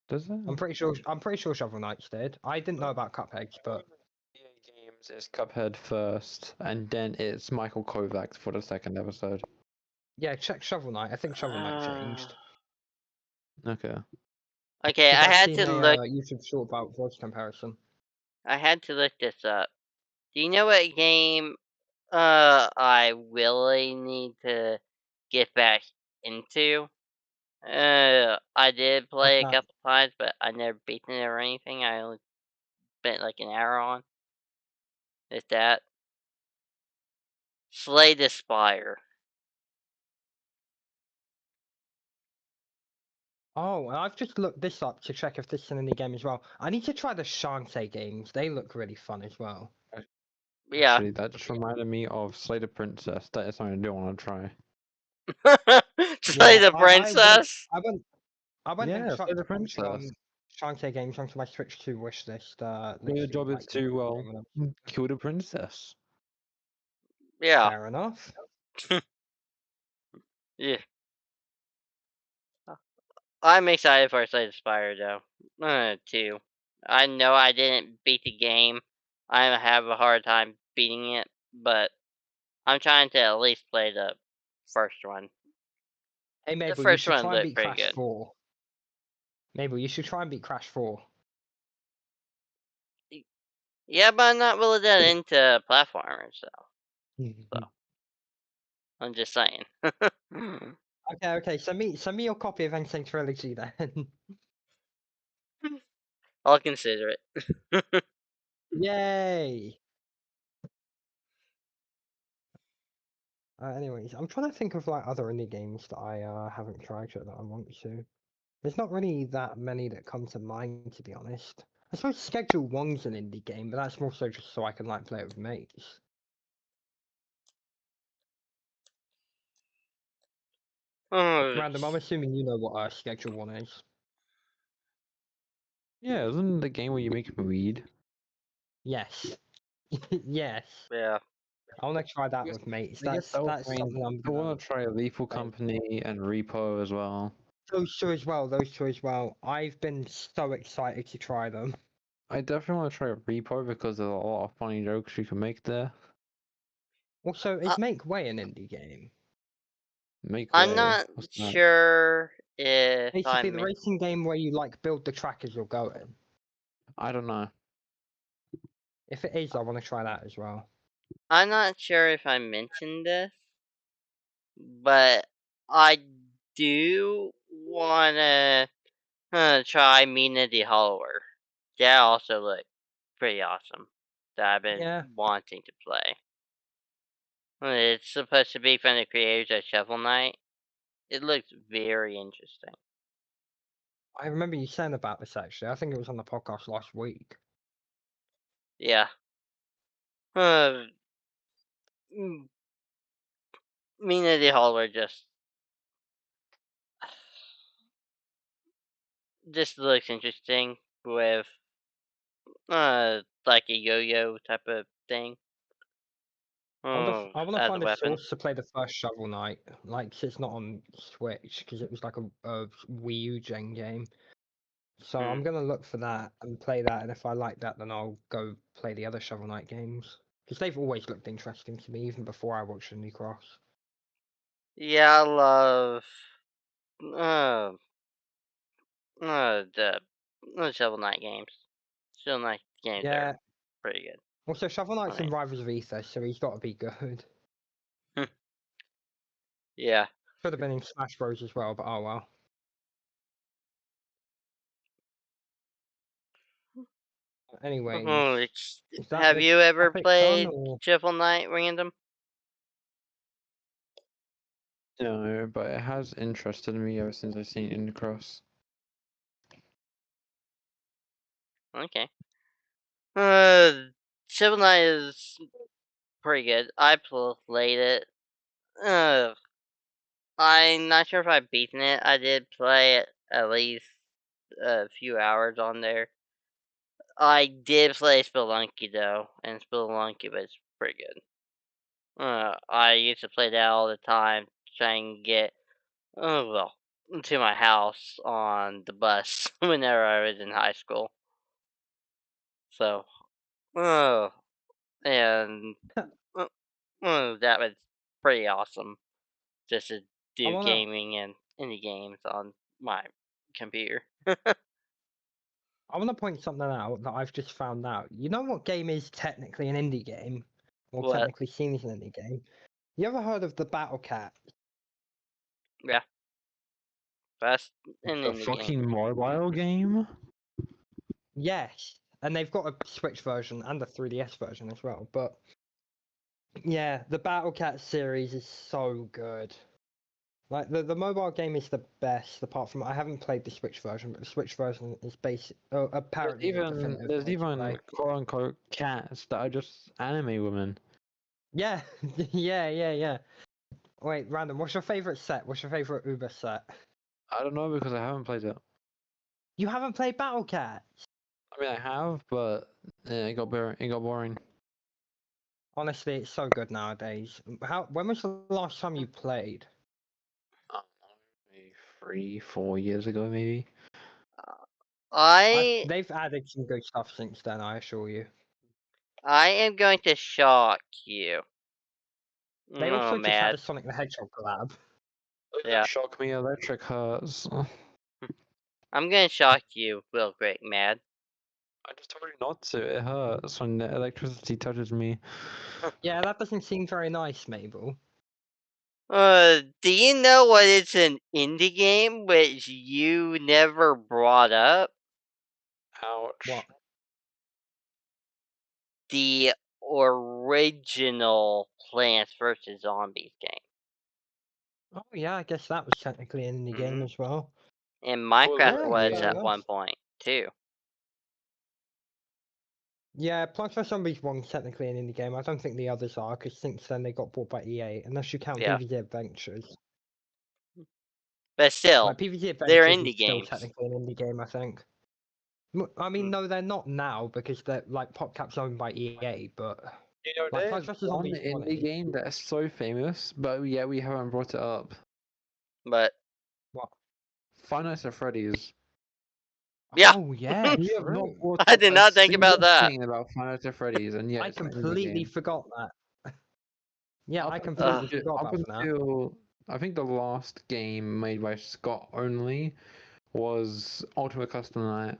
Does it? I'm pretty sure Shovel Knights did. I didn't know about Cuphead, but EA Games is Cuphead first, and then it's Michael Kovacs for the second episode. yeah, check Shovel Knight. I think Shovel Knight changed. Okay. okay, Because I I've had seen to a look. YouTube short about voice comparison. I had to look this up. Do you know what game I really need to get back into? I did What's play a that? couple times, but I never beaten it or anything. I only spent like an hour on. Is that Slay the Spire? Oh, and I've just looked this up to check if this is an indie game as well. I need to try the Shantae games. They look really fun as well. Yeah. Actually, that just reminded me of Slay the Princess. That is something I do want to try. Slay the I princess. I went and Yeah, Slay chucked the a bunch of Princess. Shantae games onto my Switch 2 wish list. Your Literally, job is like, to, well, when I- kill the princess. Yeah. fair enough. Yeah. I'm excited for Slay the Spire though. Too. I know I didn't beat the game. I have a hard time beating it, but I'm trying to at least play the first one. Hey, The Mabel, you first should one try and looked beat pretty Crash good. 4. Mabel, you should try and beat Crash 4. Yeah, but I'm not really that into platformers, so I'm just saying. Okay. Send me your copy of Insane Trilogy then. I'll consider it. Yay! Anyways, I'm trying to think of like other indie games that I haven't tried yet that I want to. There's not really that many that come to mind, to be honest. I suppose Schedule One's an indie game, but that's more so just so I can like play it with mates. Random, I'm assuming you know what Schedule One is. Yeah, isn't it the game where you make him read? Yes. Yes. Yeah. I want to try that Yes, with mates. I guess That's something I'm I gonna want to try Lethal play. Company and Repo as well. Those two as well. Those two as well. I've been so excited to try them. I definitely want to try Repo because there's a lot of funny jokes you can make there. Also, Uh, is Make Way an indie game? Make I'm way. not What's that? sure if Basically, the I'm. racing game where you like build the track as you're going. I don't know. If it is, I want to try that as well. I'm not sure if I mentioned this, but I do wanna try Mina the Hollower. That also looked pretty awesome. That I've been Yeah. wanting to play. It's supposed to be from the creators of Shovel Knight. It looks very interesting. I remember you saying about this actually. I think it was on the podcast last week. Yeah. Uh, Mina the Hollower just looks interesting with like a yo-yo type of thing. I want to As a find a weapon. source to play the first Shovel Knight. Like, 'cause it's not on Switch because it was like a Wii U gen game. So I'm gonna look for that and play that, and if I like that, then I'll go play the other Shovel Knight games because they've always looked interesting to me, even before I watched the New Cross. Yeah, I love uh, the Shovel Knight games. Shovel Knight games Yeah. are pretty good. Also, Shovel Knight's I in mean, Rivals of Ether, so he's got to be good. yeah. Should have been in Smash Bros as well, but oh well. Anyways, is that Have the you ever topic done, played or Shovel Knight Random? No, but it has interested me ever since I've seen In the Cross. Okay. Shovel Knight is pretty good. I played it. I'm not sure if I've beaten it. I did play it at least a few hours on there. I did play Spelunky though, and Spelunky was pretty good. I used to play that all the time, trying to get to my house on the bus whenever I was in high school. So, oh, and that was pretty awesome. Just to I do wanna gaming and indie games on my computer. I wanna point something out that I've just found out. You know what game is technically an indie game, or What? technically seen as an indie game? You ever heard of the Battle Cat? Yeah, that's an The indie game. fucking mobile game? Yes, and they've got a Switch version and a 3DS version as well. But yeah, the Battle Cat series is so good. Like the mobile game is the best, apart from I haven't played the Switch version, but the Switch version is basic. Apparently the definitive There's way to even play. quote unquote cats that are just anime women. Yeah, yeah. Wait, random. What's your favorite set? What's your favorite Uber set? I don't know because I haven't played it. You haven't played Battle Cat? I mean, I have, but yeah, it got boring. Honestly, it's so good nowadays. When was the last time you played? Maybe 3-4 years ago, maybe. They've added some good stuff since then, I assure you. I am going to shock you. They Oh, also just had Matt. a Sonic the Hedgehog collab. Yeah. Shock Me Electric hurts. I'm gonna shock you real quick, Mad. I just told you not to. It hurts when the electricity touches me. Yeah, that doesn't seem very nice, Mabel. Do you know what is an indie game which you never brought up? Ouch. What? The original Plants vs. Zombies game. Oh yeah, I guess that was technically an indie game as well. And Minecraft yeah, was fair at enough. one point, too. Yeah, Plants vs Zombies 1's technically an indie game. I don't think the others are, because since then they got bought by EA, unless you count Yeah. PvZ Adventures. But still, Like PvZ they're Adventures indie is still games. technically an indie game, I think. I mean, no, they're not now because they're like PopCap's owned by EA, but You know, like there's Plants vs one Zombies 1 indie is. game that's so famous, but yeah, we haven't brought it up. But What? Five Nights at Freddy's. yeah, Oh yeah, We have not true. brought I up did a not think about single that. thing about Five Nights at Freddy's, and yet I it's an indie completely game. forgot that. Yeah, Up I until completely ju- forgot up about that. until I think the last game made by Scott only was Ultimate Custom Night.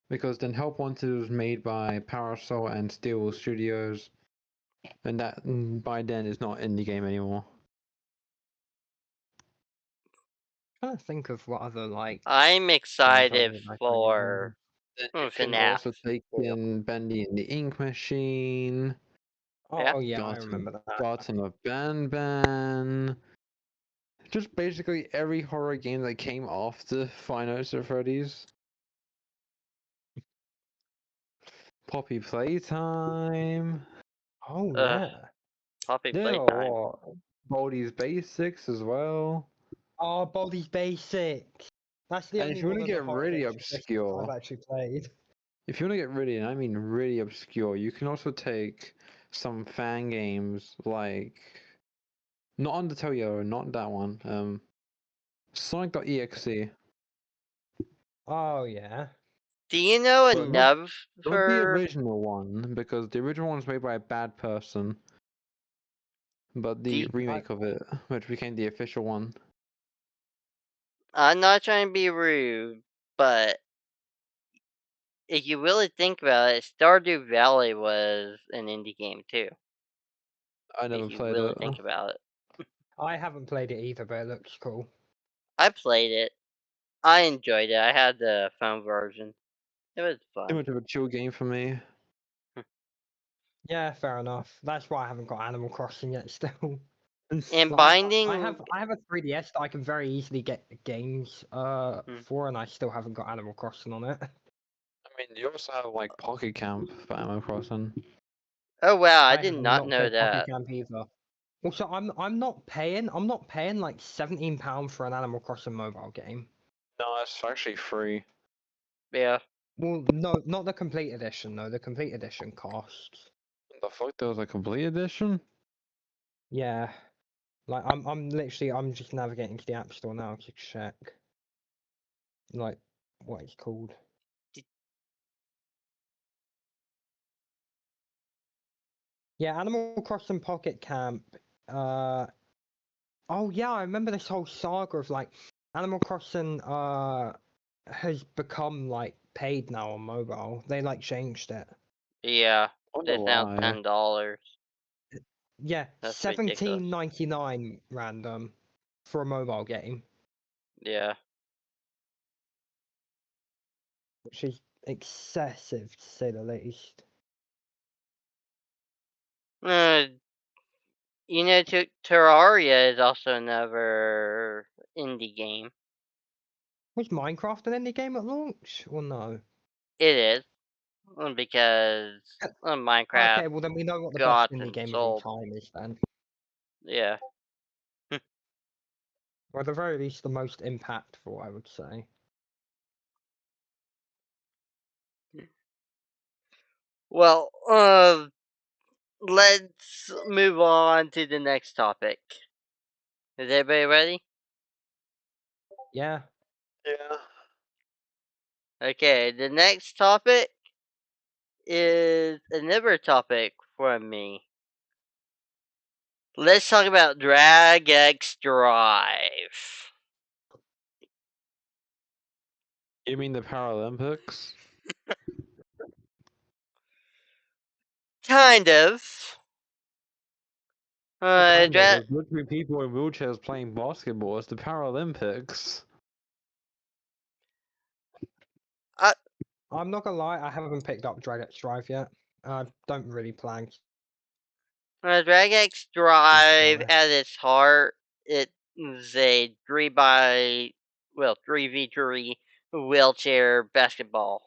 Because then Help Wanted was made by Parasol and Steel Studios, and that by then is not indie game anymore. I'm trying to think of what other like. I'm excited games I find for Then you can FNAF. also take in Bendy and the Ink Machine, Oh yeah, I remember that. Garten of Banban. Just basically every horror game that came after Five Nights at Freddy's. Poppy Playtime. Oh yeah. Poppy Yeah, Playtime. what? Baldi's Basics as well. Oh, Baldi's Basics. That's the And only if you want one to of the get horror really games from this that I've obscure, actually played. if you want to get really, and I mean really obscure, you can also take some fan games like not Undertale Yellow, not that one. Sonic.exe. Oh yeah. Do you know But enough not the for? original one, because the original one was made by a bad person. But the remake of it, which became the official one. I'm not trying to be rude, but if you really think about it, Stardew Valley was an indie game too. I never If you played really it. think about it. I haven't played it either, but it looks cool. I played it. I enjoyed it. I had the phone version. It was Too fun. much of a chill game for me. Yeah, fair enough. That's why I haven't got Animal Crossing yet still. And Like, Binding. I have a 3DS that I can very easily get games for, and I still haven't got Animal Crossing on it. I mean, you also have like Pocket Camp for Animal Crossing. Oh wow, I I did have not not know played Pocket that. Camp either. Also, I'm not paying like £17 for an Animal Crossing mobile game. No, it's actually free. Yeah. Well, no, not the complete edition though. The complete edition costs. The fuck, there was a complete edition? Yeah, like I'm just navigating to the App Store now to check, like, what it's called. Yeah, Animal Crossing Pocket Camp. Oh yeah, I remember this whole saga of like Animal Crossing has become like paid now on mobile. They like changed it. Yeah. Wonder It's now why. $10. Yeah, That's ridiculous. $17.99 random for a mobile game, Yeah. which is excessive to say the least. Uh, You know, Terraria is also another indie game. Was Minecraft an indie game at launch or no? It is because Minecraft Okay, well then we know what the got best indie and game of all sold. time is then. Yeah. Or at the very least, the most impactful, I would say. Well, let's move on to the next topic. Is everybody ready? Yeah. Yeah. Okay, the next topic is another topic from me. Let's talk about Drag X Drive. You mean the Paralympics? Kind of. Kind of. Dra- There's literally people in wheelchairs playing basketball. It's the Paralympics. I'm not gonna lie, I haven't picked up Drag X Drive yet. I don't really plan. Drag X Drive, at its heart, it is a 3v3 wheelchair basketball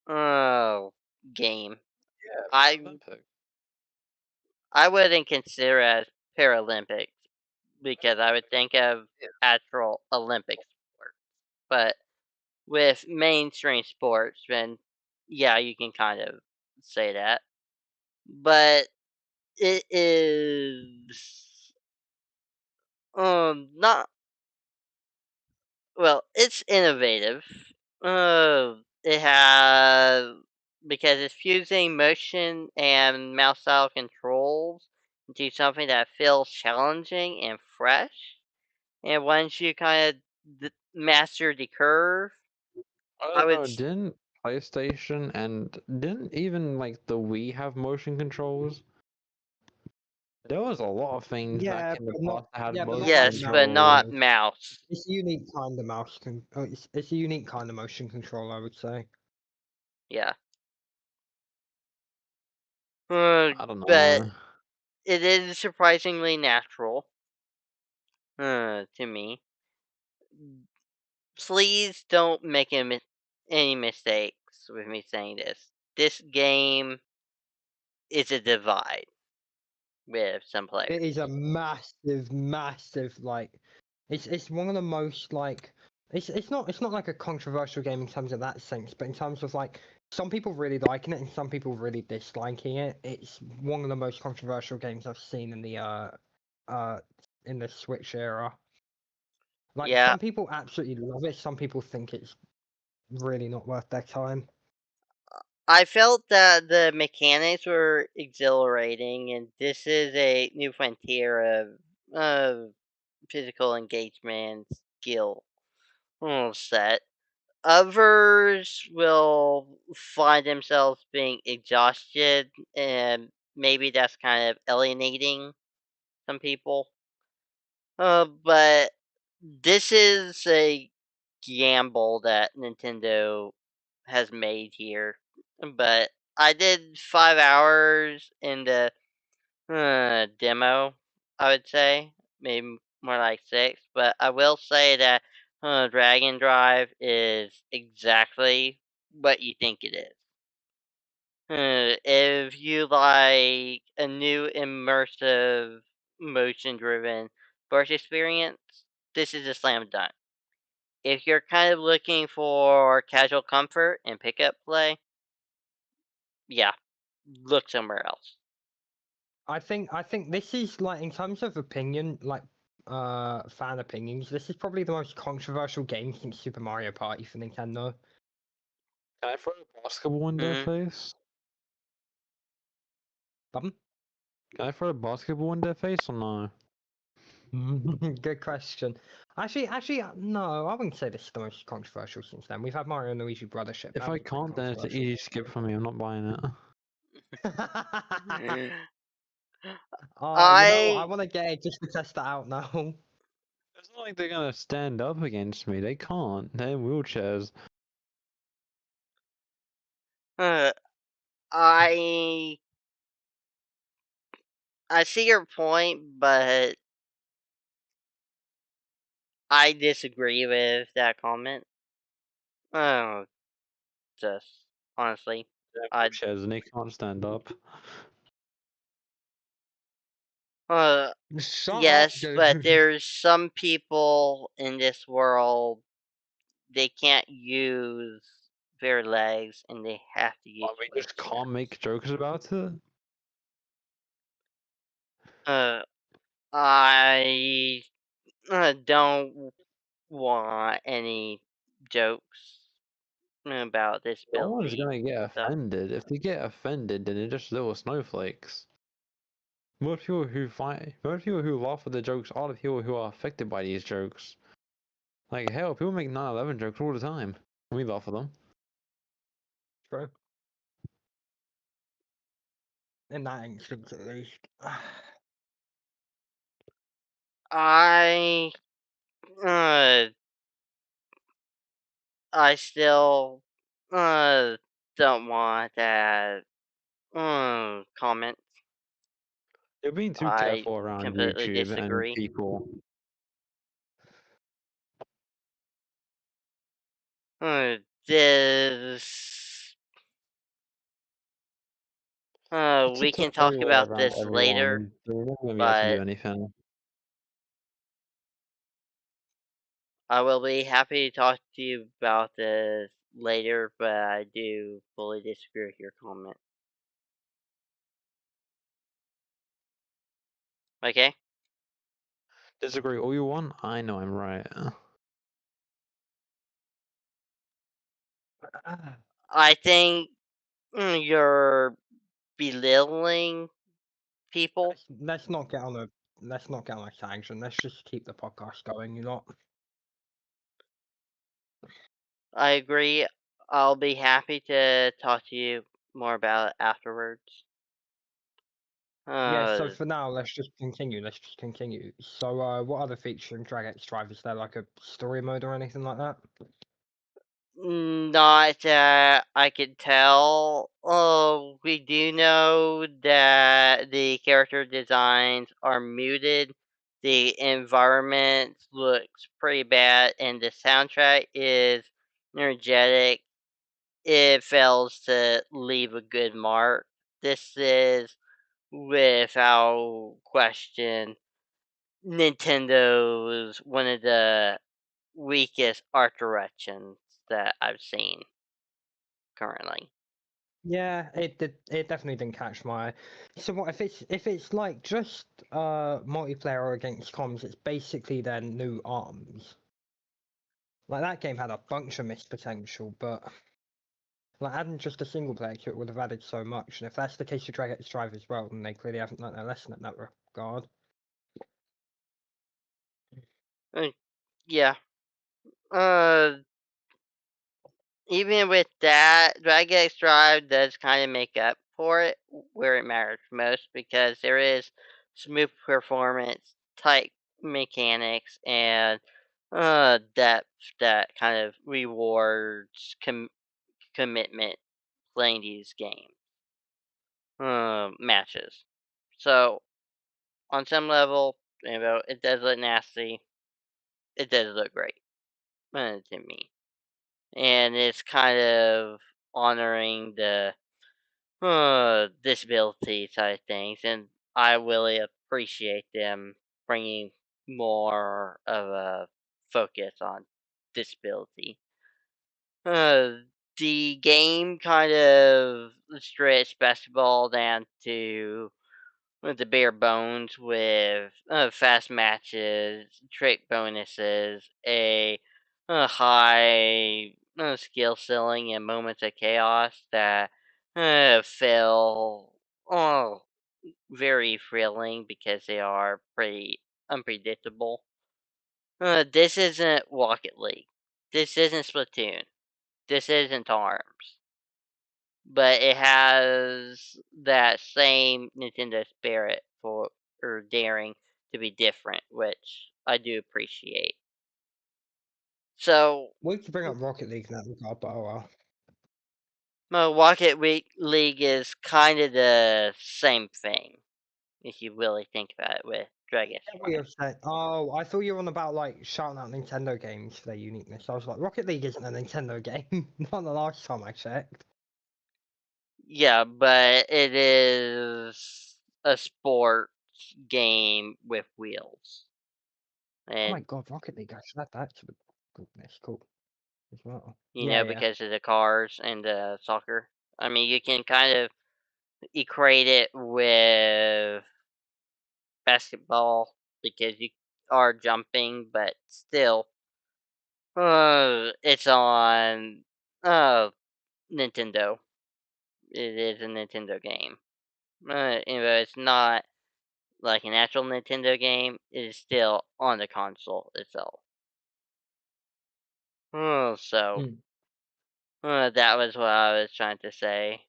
game. Yeah, Paralympics. I wouldn't consider it as Paralympics because I would think of actual Olympic sports. But with mainstream sports, then yeah, you can kind of say that. But it is not well, it's innovative. It has because it's fusing motion and mouse style controls into something that feels challenging and fresh. And once you kind of master the curve, I I don't would know. Didn't PlayStation and didn't even like the Wii have motion controls? There was a lot of things Yeah, back in the but not. past that had Yeah, but not motion like yes, mouse but not controls. controls. mouse. It's a unique kind of it's a unique kind of motion control, I would say. Yeah. I don't But know. it is surprisingly natural to me. Please don't make any mistakes with me saying this. This game is a divide with some It players. is a massive like. It's one of the most like. It's not like a controversial game in terms of that sense, but in terms of like some people really liking it and some people really disliking it. It's one of the most controversial games I've seen in the Switch era. Like Yeah, some people absolutely love it, some people think it's really not worth their time. I felt that the mechanics were exhilarating, and this is a new frontier of physical engagement skill set. Others will find themselves being exhausted, and maybe that's kind of alienating some people. But this is a gamble that Nintendo has made here. But I did 5 hours in the demo, I would say. Maybe more like 6. But I will say that Dragon Drive is exactly what you think it is. If you like a new immersive, motion driven burst experience, this is a slam dunk. If you're kind of looking for casual comfort and pickup play, yeah, look somewhere else. I think this is like in terms of opinion, like fan opinions, this is probably the most controversial game since Super Mario Party for Nintendo. Can I throw a basketball in their face? Pardon? Can I throw a basketball in their face or no? Good question. Actually, no, I wouldn't say this is the most controversial since then. We've had Mario and Luigi Brothership. If That I was pretty can't, then it's an controversial. easy skip for me. I'm not buying it. You know what? I I want to get it just to test that out now. It's not like they're gonna stand up against me. They can't. They're in wheelchairs. uh, I I see your point, but I disagree with that comment. Oh, just honestly, I Shares and he can't stand up. Shut up, yes, but dude. there's some people in this world they can't use their legs and they have to use Why we just wheelchair. can't make jokes about it? I don't want any jokes about No one's disability gonna get stuff. offended. If they get offended, then they're just little snowflakes. Most people who laugh at the jokes are the people who are affected by these jokes. Like hell, people make 9/11 jokes all the time. We laugh at them. True. In that instance, at least. I uh, I still don't want that comment. You're being too I careful around completely YouTube and disagree. people. This It's we just can talk everywhere about around this later, everyone. They're never gonna be able to do but anything. I will be happy to talk to you about this later, but I do fully disagree with your comment. Okay? Disagree all you want. I know I'm right. I think you're belittling people. Let's not get on a tangent. Let's just keep the podcast going. You know. I agree. I'll be happy to talk to you more about it afterwards. Yeah. So for now, let's just continue. So, what other feature in Drag X Drive is there? Like a story mode or anything like that? Not that I could tell. Oh, we do know that the character designs are muted. The environment looks pretty bad, and the soundtrack is energetic. It fails to leave a good mark. This is, without question, Nintendo's one of the weakest art directions that I've seen currently. Yeah, it definitely didn't catch my eye. So what if it's like just multiplayer or against comms, it's basically their new arms. Like that game had a bunch of missed potential, but like adding just a single player to it would have added so much. And if that's the case for Drag X Drive as well, then they clearly haven't learned their lesson in that regard. Yeah. Uh, Even with that, Drag X Drive does kind of make up for it where it matters most because there is smooth performance, tight mechanics, and depth that kind of rewards commitment playing these games matches. So on some level, it does look nasty. It does look great to me, and it's kind of honoring the disability side of things, and I really appreciate them bringing more of a focus on disability. Uh, the game kind of stretched basketball down to the bare bones with fast matches, trick bonuses, a high skill ceiling, and moments of chaos that feel oh, very thrilling because they are pretty unpredictable. This isn't Rocket League. This isn't Splatoon. This isn't ARMS. But it has that same Nintendo spirit for daring to be different, which I do appreciate. So, We could bring up Rocket League in that regard, but oh well. Rocket League is kind of the same thing. if you really think about it with Drag Get what you're X. saying. Oh, I thought you were on about like shouting out Nintendo games for their uniqueness. I was like, Rocket League isn't a Nintendo game. Not the last time I checked. Yeah, but it is a sports game with wheels. Oh And my god, Rocket League! I should add that to the goodness. Cool as well. you Yeah, know, yeah. because of the cars and the soccer. I mean, you can kind of equate it with basketball because you are jumping, but still, it's on Nintendo. It is a Nintendo game. It's not like an actual Nintendo game. It is still on the console itself. So Mm. that was what I was trying to say.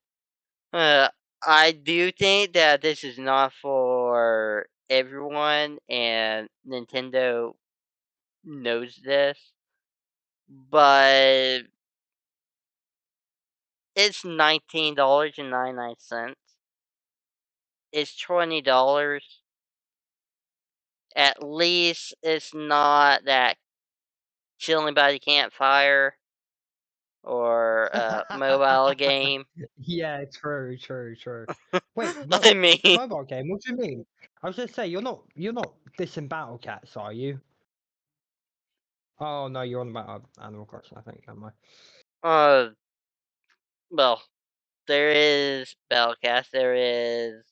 I do think that this is not for everyone, and Nintendo knows this, but it's $19.99. It's $20. At least it's not that chilling by the campfire or a mobile game. Yeah, true. Wait, I mean, mobile game? What do you mean? I was just say you're not dissing Battle Cats, are you? Oh no, you're on about Animal Crossing. I think. Am I? well, there is Bellcast, there is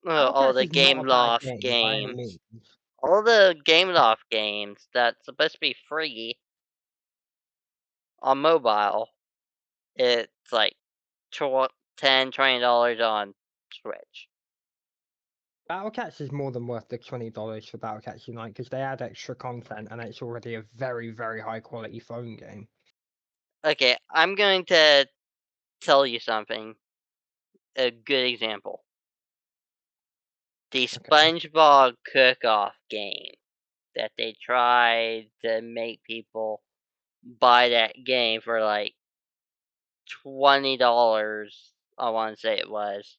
Battle all Cats the is not Game a bad Loft game by any games. means. All the Game Loft games that's supposed to be free on mobile, it's like $10, $20 on Switch. Battle Cats is more than worth the $20 for Battle Cats Unite because they add extra content and it's already a very, very high quality phone game. Okay, I'm going to tell you something. A good example. The Okay. SpongeBob Cook-Off game that they tried to make people buy that game for like $20, I want to say it was,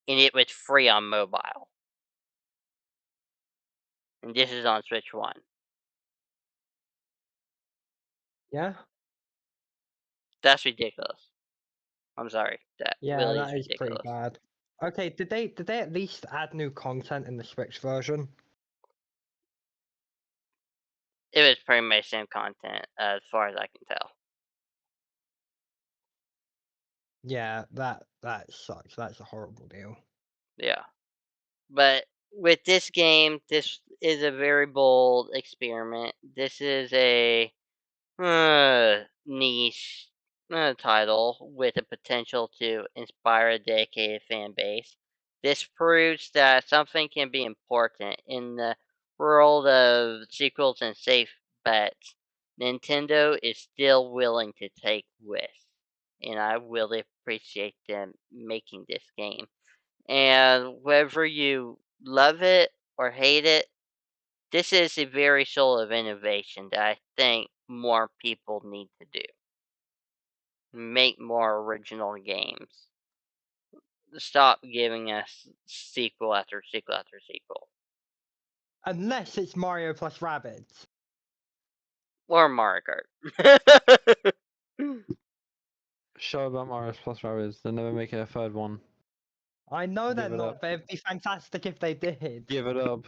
and it was free on mobile. And this is on Switch 1. Yeah. That's ridiculous. I'm sorry. That Yeah, really is that is pretty ridiculous. bad. Okay, did they at least add new content in the Switch version? It was pretty much same content as far as I can tell. Yeah, that sucks. That's a horrible deal. Yeah. But with this game, this is a very bold experiment. This is a niche title with the potential to inspire a dedicated fan base. This proves that something can be important in the world of sequels and safe bets. Nintendo is still willing to take risks, and I really appreciate them making this game. And whether you love it or hate it, this is a very soul of innovation that I think more people need to do. Make more original games. Stop giving us sequel after sequel after sequel. Unless it's Mario plus Rabbids. Or Mario Kart. Show about Mario plus Rabbids. They're never making a third one. I know Give they're it not, up. but it'd be fantastic if they did. Give it up.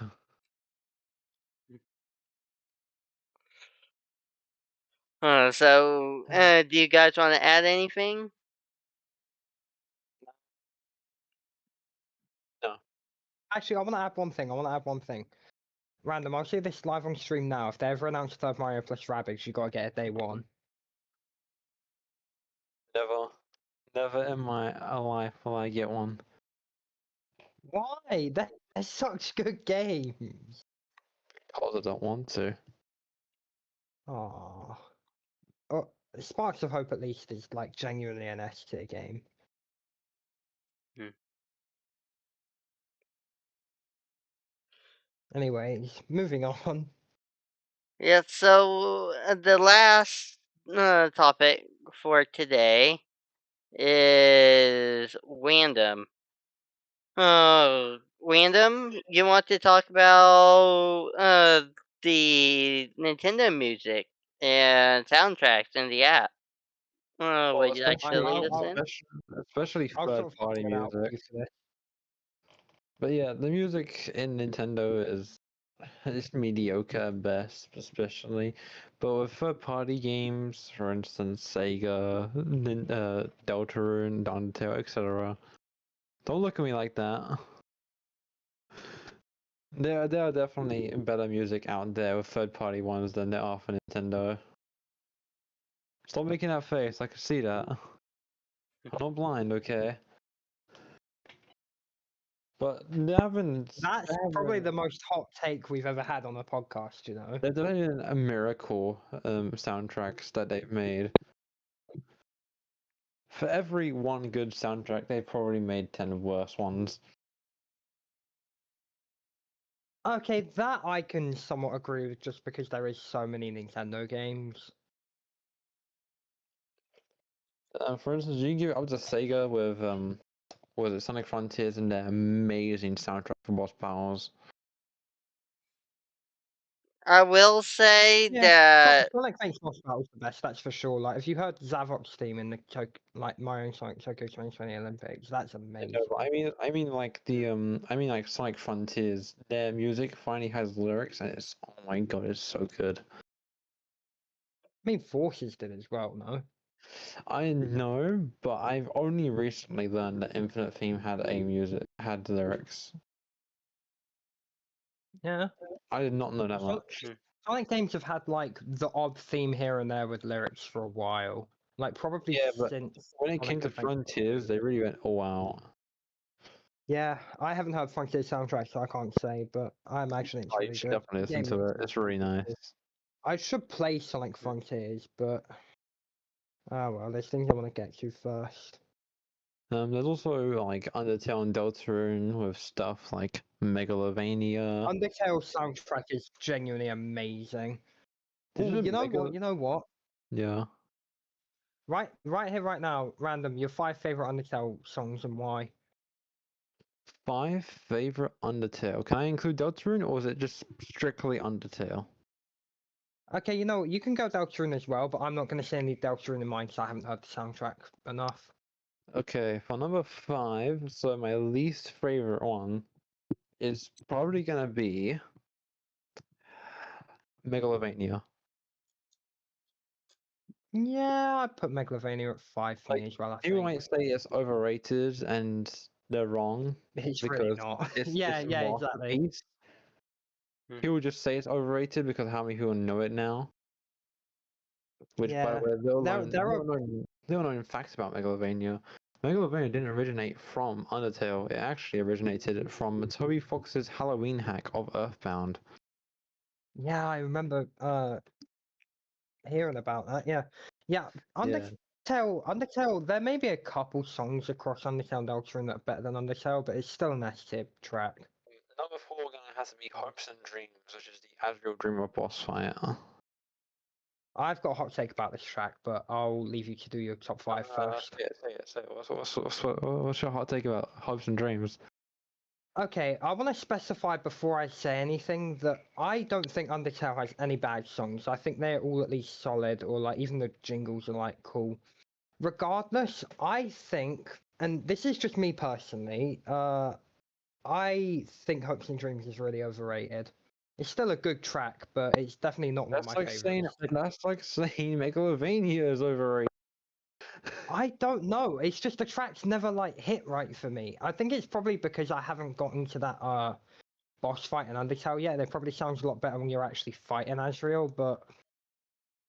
Do you guys want to add anything? No. Actually, I want to add one thing. Random, I'll see this live on stream now. If they ever announce third Mario plus Rabbids, you gotta get it day one. Never in my life will I get one. Why? They're such good games. Because I don't want to. Aww. Oh, Sparks of Hope at least is like genuinely an S tier game. Hmm. Anyways, moving on. Yeah, so the last topic for today is random. Random, you want to talk about the Nintendo music and soundtracks in the app? Well, Would you like to lead us in? especially I'll sort of third-party figure it out for music. you for this. But yeah, the music in Nintendo is it's mediocre at best, especially. But with third-party games, for instance, Sega, Deltarune, Undertale, etc. Don't look at me like that. There are definitely better music out there with third-party ones than there are for Nintendo. Stop making that face. I can see that. I'm not blind, okay? But That's probably the most hot take we've ever had on a podcast, you know. they're doing a miracle soundtracks that they've made. For every one good soundtrack, they've probably made 10 worse ones. Okay, that I can somewhat agree with just because there is so many Nintendo games. For instance, you can give it up to Sega with was it Sonic Frontiers and their amazing soundtrack for boss battles. I will say Yeah, that Sonic makes Boss Battles the best, that's for sure. Like, if you heard Zavok's theme in the Mario and Sonic Tokyo 2020 Olympics, that's I amazing. know, but I mean like the like Sonic Frontiers. Their music finally has lyrics, and it's oh my god, it's so good. I mean, Forces did as well, no? I know, but I've only recently learned that Infinite Theme had lyrics. Yeah. I did not know that So- much. Sonic games have had, like, the odd theme here and there with lyrics for a while. Like, probably Yeah, but since... when it Sonic came to Adventure Frontiers, they really went all out. Yeah, I haven't heard Frontiers soundtrack, so I can't say, but I imagine it's Oh, you really should good. definitely listen Game to is it. It's really nice. I should play Sonic Frontiers, but... Oh well, there's things I want to get to first. There's also like Undertale and Deltarune with stuff like Megalovania. Undertale soundtrack is genuinely amazing. Did Ooh, you you know Mega- what? You know what? Yeah. Right here, right now, random. Your 5 favorite Undertale songs and why? 5 favorite Undertale. Can I include Deltarune or is it just strictly Undertale? Okay, you know you can go Deltarune as well, but I'm not going to say any Deltarune in mine because I haven't heard the soundtrack enough. Okay, for number 5, so my least favorite one is probably gonna be Megalovania. Yeah, I put Megalovania at 5 for Like, me as well. I people think might say it's overrated and they're wrong it's really because not. it's yeah, a yeah, exactly. masterpiece. Hmm. People just say it's overrated because how many people know it now? Which, by the Yeah, way, there are little known facts about Megalovania. Megalovania didn't originate from Undertale. It actually originated from Toby Fox's Halloween hack of Earthbound. Yeah, I remember hearing about that. Yeah, yeah. Yeah. Undertale. There may be a couple songs across Undertale and Deltarune that are better than Undertale, but it's still an S-tier track. Number 4 gonna have to be Hopes and Dreams, which is the Asriel Dreamer boss fight. I've got a hot take about this track, but I'll leave you to do your top 5 first. Say it. What's your hot take about Hopes and Dreams? Okay, I want to specify before I say anything that I don't think Undertale has any bad songs. I think they're all at least solid, or like even the jingles are like cool. Regardless, I think, and this is just me personally, I think Hopes and Dreams is really overrated. It's still a good track, but it's definitely not one of my favorites. That's like saying Megalovania is overrated. I don't know. It's just the track's never like hit right for me. I think it's probably because I haven't gotten to that boss fight in Undertale yet. It probably sounds a lot better when you're actually fighting Asriel, but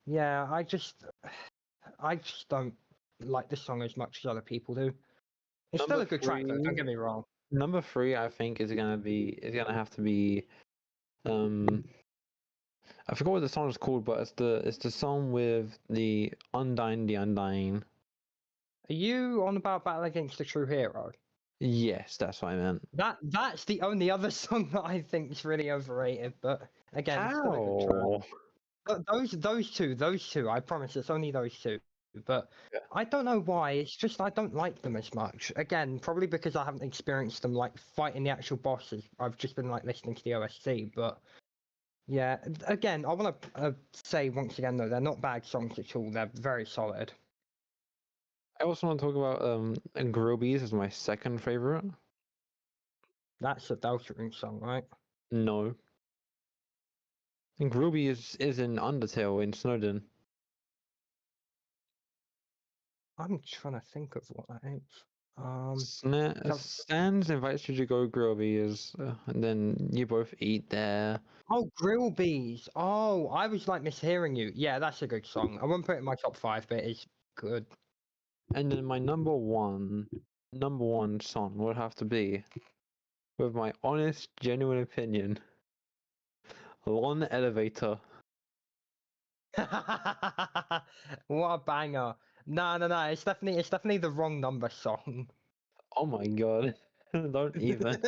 yeah, I just don't like the song as much as other people do. It's still a good track though, don't get me wrong. Number 3, I think, is gonna have to be I forgot what the song is called, but it's the song with the Undying. Are you on about Battle Against the True Hero? Yes, that's what I meant. That's the only other song that I think is really overrated, but again, it's still a good track. How? Those two, I promise, it's only those two. but Yeah. I don't know why. It's just I don't like them as much. Again, probably because I haven't experienced them like fighting the actual bosses. I've just been like listening to the OST, but yeah. Again, I want to say once again though, they're not bad songs at all. They're very solid. I also want to talk about Grobies is my second favorite. That's a Deltarune song, right? No. And Groby is in Undertale in Snowden. I'm trying to think of what that is. Sans invites you to go Grobies, and then you both eat there. Oh, Grillbees. Oh, I was like mishearing you. Yeah, that's a good song. I won't put it in my top 5, but it's good. And then my number one song would have to be, with my honest, genuine opinion, Lon Elevator. What a banger. No, it's definitely the wrong number song. Oh my god. Don't even.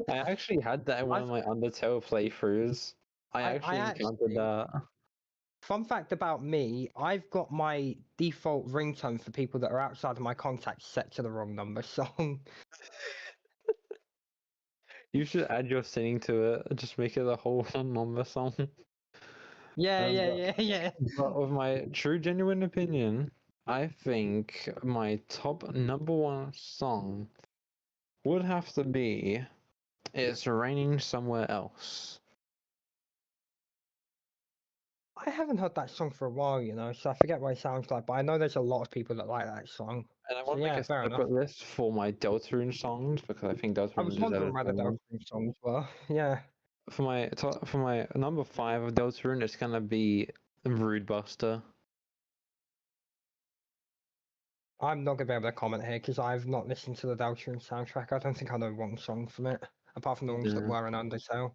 I actually had that in one of my Undertale playthroughs. I actually encountered that. Fun fact about me, I've got my default ringtone for people that are outside of my contacts set to the wrong number song. You should add your singing to it. Just make it a whole number song. Yeah. But with my true, genuine opinion, I think my top number one song would have to be It's Raining Somewhere Else. I haven't heard that song for a while, so I forget what it sounds like, but I know there's a lot of people that like that song. And I So want to yeah, make a fair enough. separate list for my Deltarune songs because I think I Deltarune was deserves wondering where the its own. Deltarune songs were. Yeah. For my number 5 of Deltarune, it's gonna be Rude Buster. I'm not gonna be able to comment here because I've not listened to the Deltarune soundtrack. I don't think I know one song from it, apart from the ones that Yeah. were in Undertale.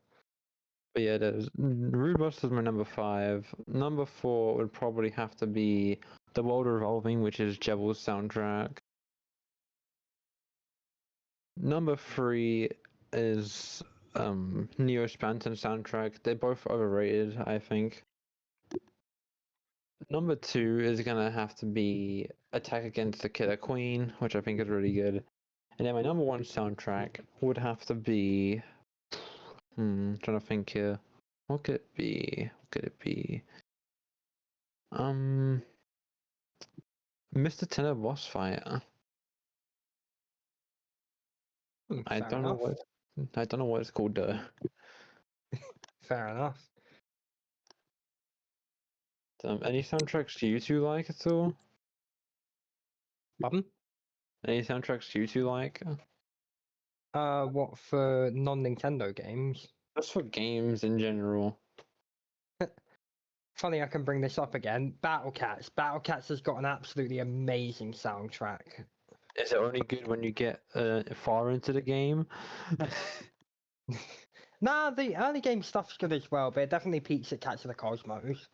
But yeah, there's Rude Buster's my number 5. Number 4 would probably have to be The World Revolving, which is Jebel's soundtrack. Number 3 is Neospanton soundtrack. They're both overrated, I think. Number 2 is gonna have to be Attack Against the Killer Queen, which I think is really good. And then my number 1 soundtrack would have to be trying to think here. What could it be? Mr. Tenor Boss Fight. I don't know what it's called though. Fair enough. Any soundtracks you two like at all? Pardon? Any soundtracks you two like? What for non-Nintendo games? Just for games in general. Funny I can bring this up again. Battle Cats. Battle Cats has got an absolutely amazing soundtrack. Is it only good when you get far into the game? Nah, the early game stuff's good as well, but it definitely peaks at Cats of the Cosmos.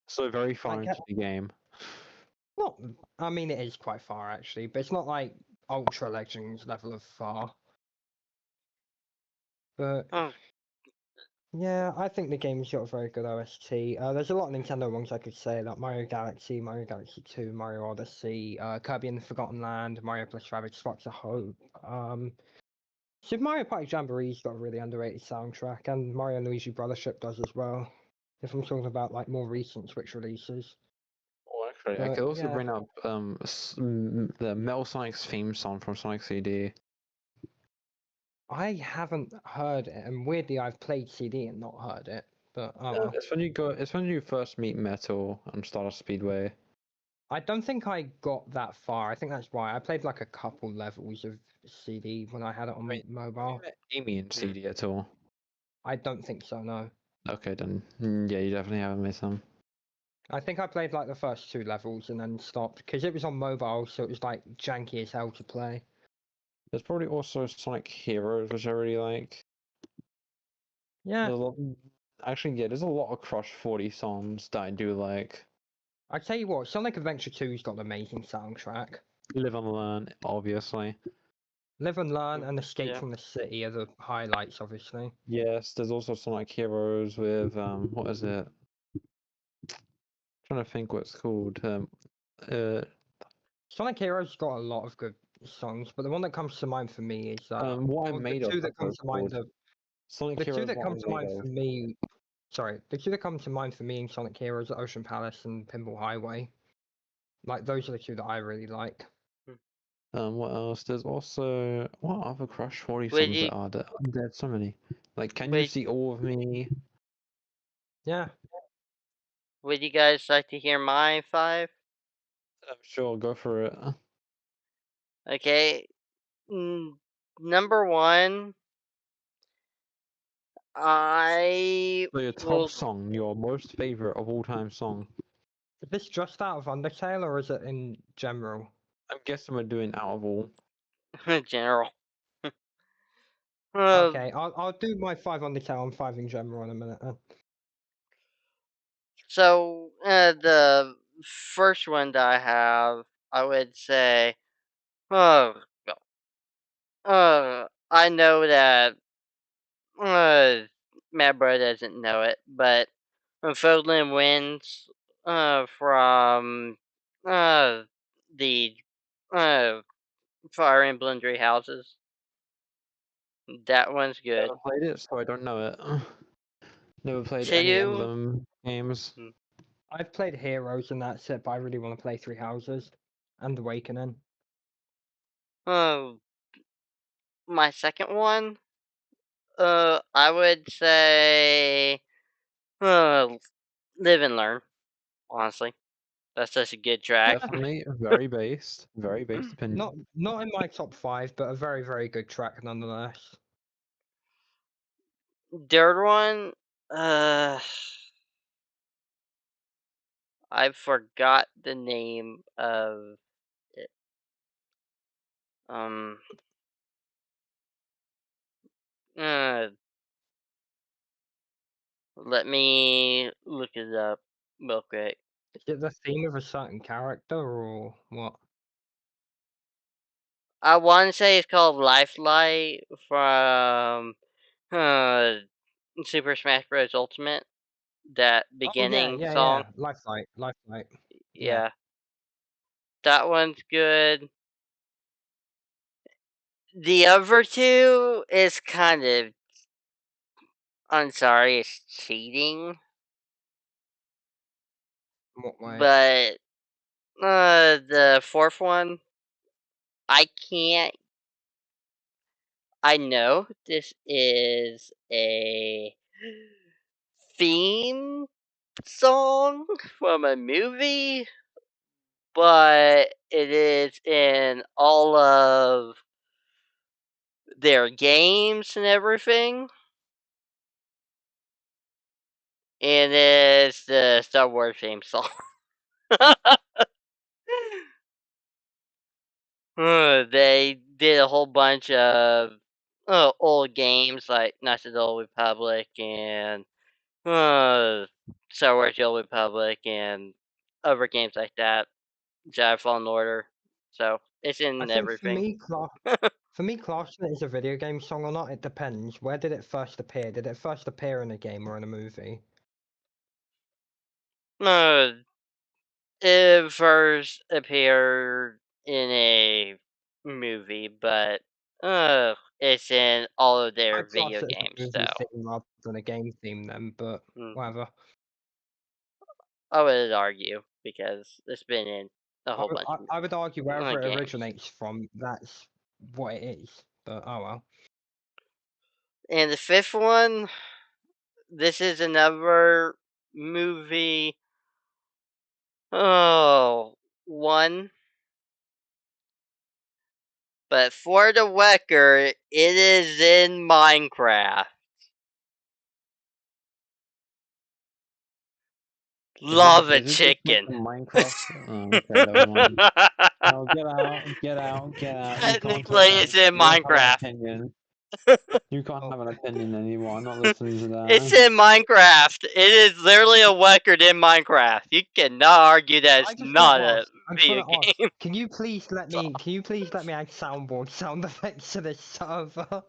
So very far Like, into the game. Not, I mean, it is quite far actually, but it's not like Ultra Legends level of far. But Oh. yeah, I think the game's got a very good OST. There's a lot of Nintendo ones I could say, like Mario Galaxy, Mario Galaxy 2, Mario Odyssey, Kirby and the Forgotten Land, Mario plus Rabbids Sparks of Hope. Super Mario Party Jamboree's got a really underrated soundtrack, and Mario and Luigi Brothership does as well. If I'm talking about like more recent Switch releases. Oh, actually, I But, could also yeah. bring up the Metal Sonic's theme song from Sonic CD. I haven't heard it, and weirdly, I've played CD and not heard it. But oh well. It's when you first meet Metal on Stardust Speedway. I don't think I got that far. I think that's why I played like a couple levels of CD when I had it on Wait, mobile. Have you met Amy in CD at all? I don't think so. No. Okay, then yeah, you definitely haven't met some. I think I played like the first 2 levels and then stopped because it was on mobile, so it was like janky as hell to play. There's probably also Sonic Heroes, which I really like. Yeah, Actually, yeah, there's a lot of Crush 40 songs that I do like. I tell you what, Sonic Adventure 2's got an amazing soundtrack. Live and Learn, obviously. Live and Learn and Escape Yeah. from the City are the highlights, obviously. Yes, there's also Sonic Heroes with what is it? trying to think what it's called. Sonic Heroes got a lot of good songs, but the one that comes to mind for me is What I'm well, made the of. two that That's what come it's to mind called. of Sonic the two Heroes. that What come I'm to made mind of. for me. Sorry, the two that come to mind for me in Sonic Heroes are Ocean Palace and Pinball Highway. Like those are the two that I really like. What else? There's also what other Crush 40 Would songs you that are there? There's so many. Like, can you would see all of me? Yeah, would you guys like to hear my 5? Sure, go for it. Okay. Number 1, I So your top will. song, your most favorite of all time song. is this just out of Undertale or is it in general? I'm guessing we're doing out of all. General. Okay, I'll do my 5 Undertale and 5 in general in a minute. So the first one that I have, I would say, oh, I know that Mabel doesn't know it, but Fodland Winds from the Fire Emblem Three Houses. That one's good. Never played it, so I don't know it. Never played To any you, Emblem games. I've played Heroes and that's it, but I really want to play Three Houses and Awakening. my second one, I would say, Live and Learn. Honestly, that's such a good track. Definitely very based opinion. Not in my top 5, but a very, very good track nonetheless. Third one, I forgot the name of it. Let me look it up real quick. Is it the theme of a certain character or what? I want to say it's called Lifelight from Super Smash Bros. Ultimate. That Oh yeah, beginning yeah, song. yeah. Lifelight, Lifelight. Yeah. That one's good. The other two is kind of, I'm sorry, it's cheating. In what way? But the fourth one, I can't. I know this is a theme song from a movie, but it is in all of their games and everything. And it's the Star Wars theme song. They did a whole bunch of old games like Knights of the Old Republic and Star Wars: The Old Republic and other games like that. Jedi Fallen Order. So it's I in think everything. for me, classing it as a video game song or not, it depends. Where did it first appear? Did it first appear in a game or in a movie? It first appeared in a movie, but it's in all of their I'd class video it as a games. movie So theme rather than a game theme then, but whatever. I would argue because it's been in a whole bunch I would argue of wherever it games. originates from, that's what it is. But oh well. And the fifth one, this is another movie. Oh, one. But for the record, it is in Minecraft. Love a Is it just like chicken. Minecraft? Oh, okay, never mind. No, get out, get out, get out. You can't Technically, touch that. it's in You don't have an Minecraft. opinion. You can't Oh. have an opinion anymore. I'm not listening to that. It's in Minecraft. It is literally a record in Minecraft. You cannot argue that it's not a video game. Can you please let me add soundboard sound effects to this server?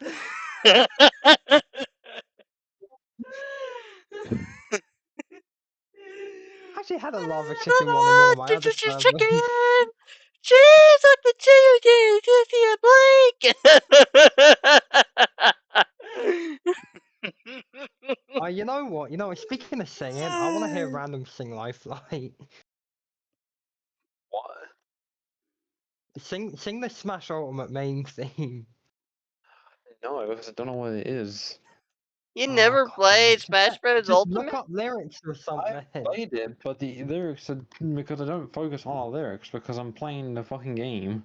actually had a lava chicken one in one of my other servers. Chicken! Cheese on the chicken! You know what? Speaking of singing, I want to hear Random sing Lifeline. What? Sing the Smash Ultimate main theme. No, because I don't know what it is. You Oh, never God, played just Smash Bros. Just Ultimate? look up lyrics or I something. played it, but the lyrics are because I don't focus on the lyrics because I'm playing the fucking game.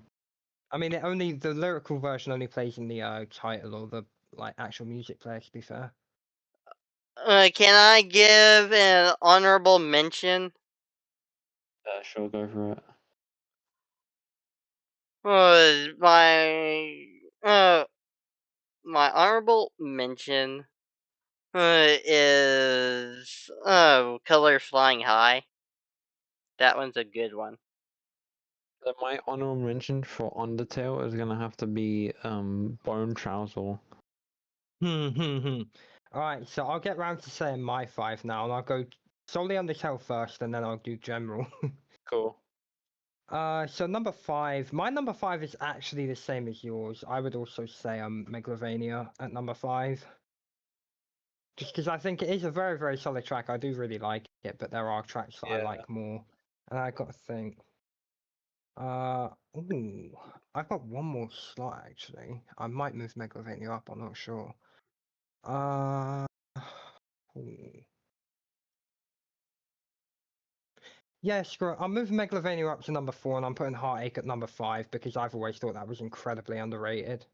I mean, the lyrical version only plays in the title or the actual music player. To be fair. Can I give an honorable mention? Sure, go for it. My honorable mention is Color Flying High. That one's a good one. Then my honorable mention for Undertale is gonna have to be Bone Trousel. Alright, so I'll get round to saying my 5 now, and I'll go solely Undertale first, and then I'll do general. Cool. So number 5, my number 5 is actually the same as yours. I would also say Megalovania at number 5. Just because I think it is a very, very solid track. I do really like it, but there are tracks that I Yeah. like more. And I got to think. Ooh, I've got one more slot actually. I might move Megalovania up. I'm not sure. Ooh. Yeah, screw it. I'm moving Megalovania up to number 4, and I'm putting Heartache at number 5 because I've always thought that was incredibly underrated.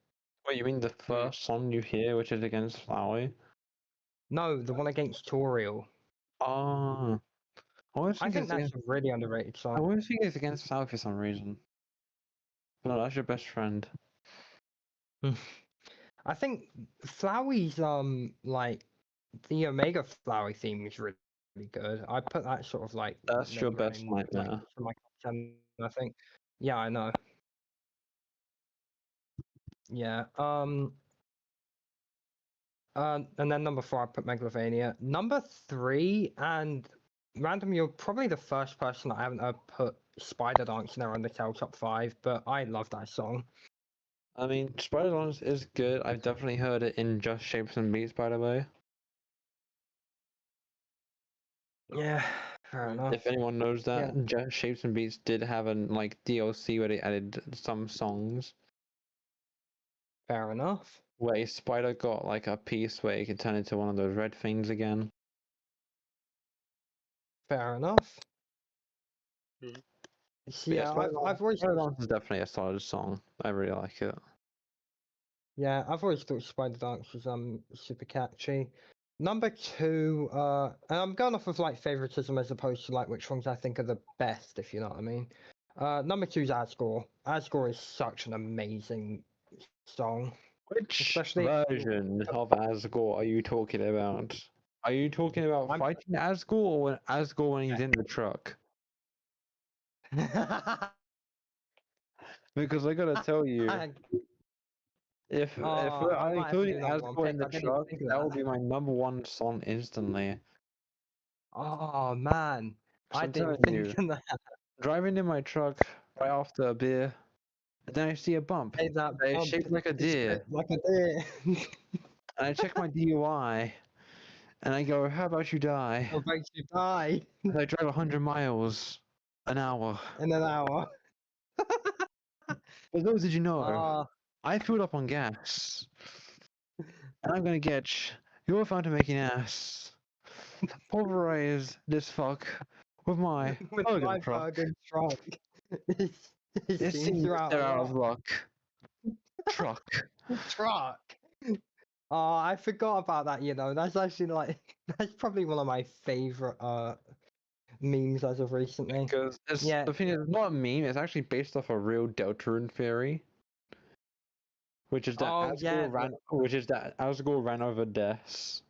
Wait, you mean the first song you hear, which is against Flowey? No, the one against Toriel. Oh. I think that's a really underrated I song. always think it's against Flowey for some reason. No, that's your best friend. I think Flowey's the Omega Flowey theme is really, really good. I put that sort of That's your later best in nightmare. for my top 10, I think. Yeah, I know. Yeah. And then number 4, I put Megalovania. Number 3, and Random, you're probably the first person I haven't put Spider Dance in their Undertale top 5, but I love that song. I mean, Spider Dance is good. I've definitely heard it in Just Shapes and Beats, by the way. Yeah, fair enough. If anyone knows that, Yeah. Just Shapes and Beats did have an DLC where they added some songs Fair enough. where a spider got a piece where it could turn into one of those red things again. Fair enough. Mhm. Yeah, I've always Spider Dance is definitely a solid song. I really like it. Yeah, I've always thought Spider Dance was super catchy. Number 2, and I'm going off of favoritism as opposed to which ones I think are the best, if you know what I mean. Number 2 is Asgore. Asgore is such an amazing song. Which Especially version of Asgore are you talking about? Are you talking about fighting Asgore or Asgore when he's in the truck? Because I gotta tell you, if I we're might have to including do number 1 Asgore in pick. the I didn't even truck, think of that would that. be my number 1 song instantly. Oh man, I I'm didn't telling think of that. driving in my truck right after a beer, and then I see a bump. Hey, that It's bump shaped like a is deer, shaped like a deer. and I check my DUI, and I go, "How about you die?" What makes you die As I drive 100 miles an hour. in an hour? For those did you know, Ah, I filled up on gas, and I'm gonna get you're found to making ass. Pulverize this fuck with my with Bergen my truck. bargain truck. It It seems seems you're out they're of out of luck. luck. Truck. Truck. Oh, I forgot about that. That's actually that's probably one of my favorite memes as of recently. Because Yeah. the thing is, it's not a meme. It's actually based off a real Deltarune theory, which is that Asgore ran over deaths.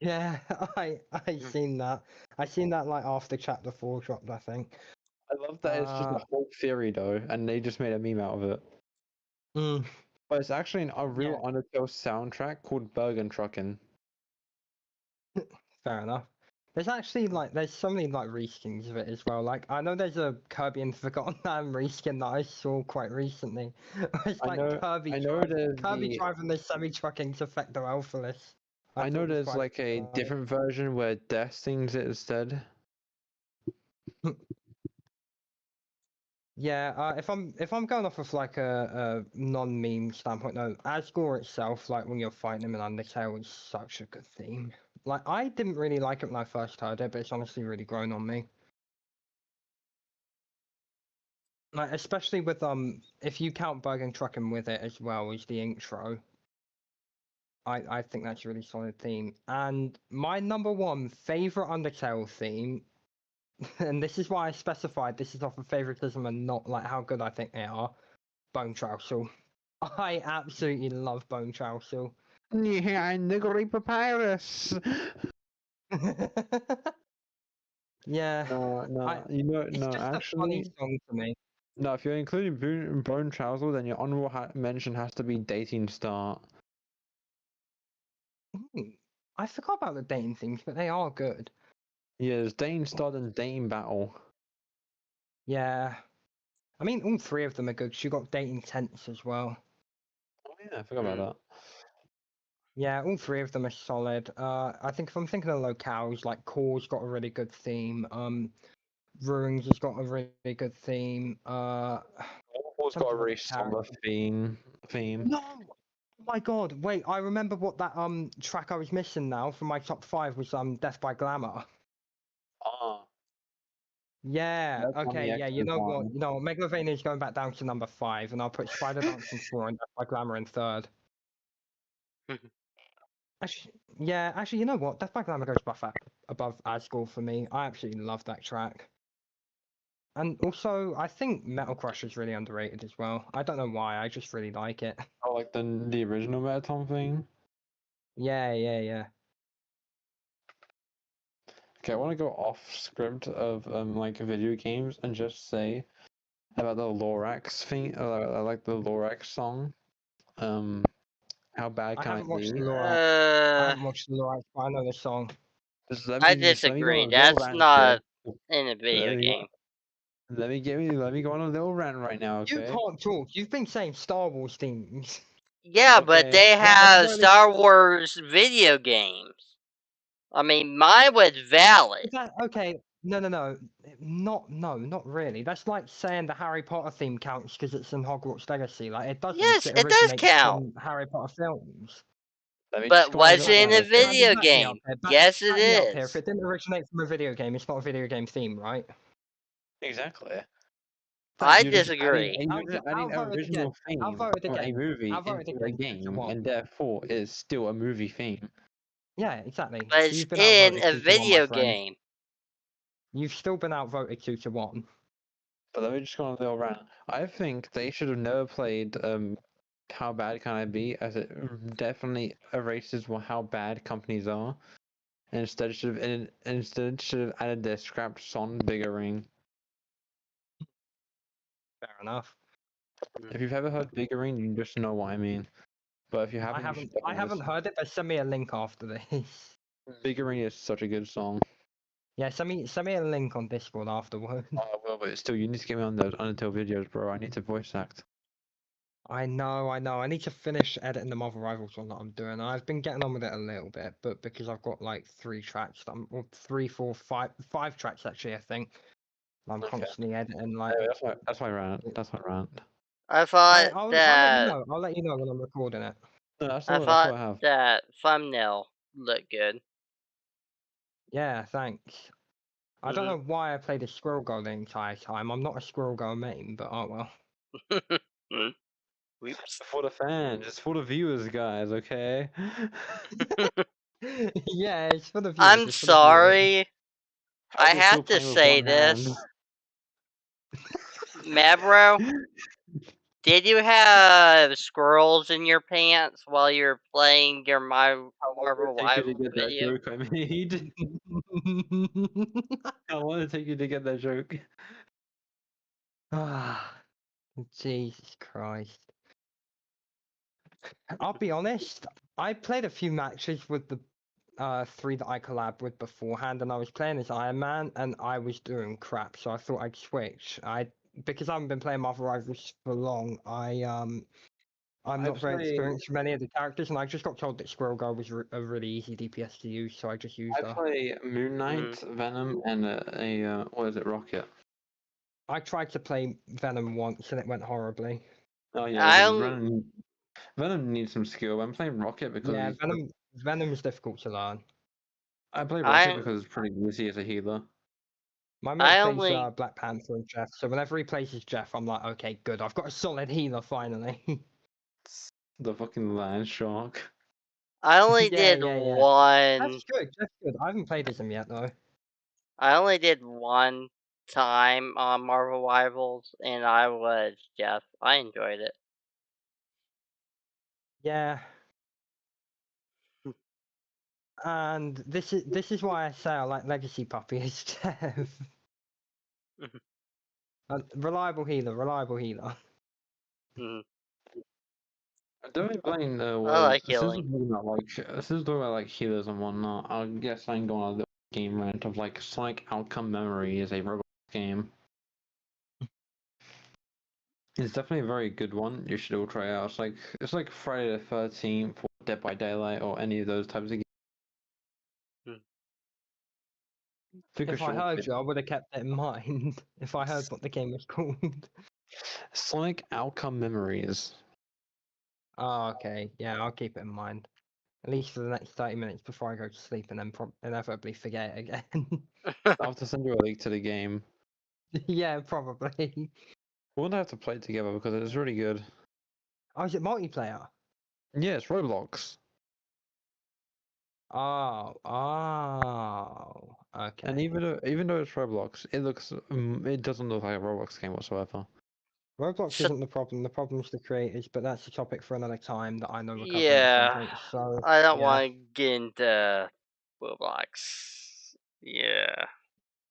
Yeah, I seen that. I seen that after chapter 4 dropped, I think. I love that it's just a whole theory though, and they just made a meme out of it. Mm, But it's actually a real Yeah. Undertale soundtrack called Bergen Truckin'. fair enough. There's actually there's so many reskins of it as well. Like I know there's a Kirby and Forgotten Land reskin that I saw quite recently. It's I know. Kirby I know there's Kirby the. driving the semi-truck into Fector Alphaless. I thought know it was there's quite like a funny. different version where Death sings it instead. Yeah, if I'm going off of a non-meme standpoint though, Asgore itself, like when you're fighting him in Undertale, is such a good theme. Like I didn't really like it when I first heard it, but it's honestly really grown on me. Like especially with if you count Bergen Truckin' with it as well as the intro, I think that's a really solid theme. And my number one favorite Undertale theme, and this is why I specified this is off of favoritism and not like how good I think they are, Bone Trousel. I absolutely love Bone Trousel. Yeah, Niggery Papyrus. Yeah, No, you know, it's no, just a funny actually, song for me. no. If you're including Bone Trousel, then your honorable mention has to be Dating Start. I forgot about the dating things, but they are good. Yeah, there's Dating Start and Dating Battle. Yeah, I mean all three of them are good. 'Cause you got dating tents as well. Oh yeah, I forgot about that. Yeah, all three of them are solid. I think if I'm thinking of locales, like Core's got a really good theme. Ruins has got a really good theme. All's got a Something really like somber theme. No! Oh my god, wait, I remember what that track I was missing now from my top 5 was Death by Glamour. Ah, Yeah, that's on the okay, yeah, you extra know what? one. You know what? Megalovania is going back down to number 5, and I'll put Spider Dance in 4 and Death by Glamour in 3rd. Actually, yeah, actually, you know what? Death by Glamour goes above Asgore for me. I absolutely love that track. And also, I think Metal Crush is really underrated as well. I don't know why, I just really like it. Oh, like the original Metaton thing. Yeah, yeah, yeah. Okay, I want to go off script of like video games and just say about the Lorax thing. Like the Lorax song. How bad I can haven't it watched the be? Laura. I haven't watched the Laura, but I know the song. Just I let me go disagree. on a little That's rant here. not in a video Let me game. let me go on a little rant right now, You okay? can't talk. You've been saying Star Wars themes. Yeah, but Okay. they Like, there's have no Star Wars video games. I mean, mine was valid. Is that okay? No, no, no, not really. That's like saying the Harry Potter theme counts because it's in Hogwarts Legacy. Like it doesn't. 'Cause Yes, it it does originates count. from Harry Potter films. Let me just But go on a was little it in rant, a okay? video Back me up game? here. Yes, it Back me up here. If is. it didn't originate from a video game, it's not a video game theme, right? Exactly. I You're just disagree. adding an Outvoted again. original theme Outvoted from a again. movie Outvoted into a again. 2 to game, 1. and therefore is still a movie theme. Yeah, exactly. But So it's you've been in outvoted a 2 to 1, my video friend. game. You've still been outvoted 2 to 1. But let me just go on a little rant. I think they should have never played How Bad Can I Be, as it definitely erases how bad companies are. And instead should have added their scrapped Son Bigger Ring. Fair enough. If you've ever heard Bigger Ring, you just know what I mean. But if you I haven't, you should haven't. I definitely haven't listen. heard it, but send me a link after this. Bigger Ring is such a good song. Yeah, send me a link on Discord afterward. Oh, I will, but still, you need to get me on those Undertale videos, bro. I need to voice act. I know. I need to finish editing the Marvel Rivals one that I'm doing. I've been getting on with it a little bit, but because I've got like 3 tracks, or 3, 4, 5 tracks actually, I think. I'm Okay. constantly editing. Like, Anyway, that's my rant. That's my rant. I thought I'll let you that know. I'll let you know when I'm recording it. No, that's I all thought I have. that thumbnail looked good. Yeah, thanks. I don't know why I played a Squirrel Girl the entire time. I'm not a Squirrel Girl main, but oh well. Whoops. For the fans, it's for the viewers, guys. Okay. Yeah, it's for the viewers. I'm it's for the viewers. sorry. I How's it still have to playing with say one hand? this. Mabro, did you have squirrels in your pants while you were playing your Marvel Take you to Rival get that video? joke I made. I want to take you to get that joke. Ah, Jesus Christ. I'll be honest, I played a few matches with the three that I collabed with beforehand, and I was playing as Iron Man, and I was doing crap, so I thought I'd switch. Because I haven't been playing Marvel Rivals for long, I'm not very experienced with many of the characters, and I just got told that Squirrel Girl was a really easy DPS to use, so I just used I her. play Moon Knight, Venom, and what is it, Rocket? I tried to play Venom once, and it went horribly. Oh yeah, I because only Venom needs some skill. I'm playing Rocket because Yeah, Venom is difficult to learn. I play Rocket I because it's pretty easy as a healer. My I mate plays only Black Panther and Jeff, so whenever he plays as Jeff, I'm like, okay, good, I've got a solid healer finally. The fucking land shark. I only Yeah, did yeah, yeah. one. That's good. That's good. I haven't played as him yet though. I only did one time on Marvel Rivals, and I was Jeff. I enjoyed it. Yeah. And this is why I say I like Legacy Puppy as Jeff. Reliable healer, reliable healer. Mhm. I'm definitely playing I like since we're healing. talking about like healers and whatnot, I guess I can go on a little game rant of like Sonic Outcome Memory is a Roblox game. It's definitely a very good one. You should all try it out. It's like Friday the 13th or Dead by Daylight or any of those types of games. Took a If I short heard bit. you, I would have kept it in mind. If I heard what the game was called. Sonic Outcome Memories. Oh, okay. Yeah, I'll keep it in mind. At least for the next 30 minutes before I go to sleep and then inevitably forget it again. I'll have to send you a link to the game. Yeah, probably. We're gonna have to play it together because it's really good. Oh, is it multiplayer? Yeah, it's Roblox. Oh, okay. And even though it's Roblox, it doesn't look like a Roblox game whatsoever. Roblox So, isn't the problem. The problem's the creators, but that's a topic for another time that I know we're covering at some yeah, point. So I don't yeah, want to get into Roblox. Yeah.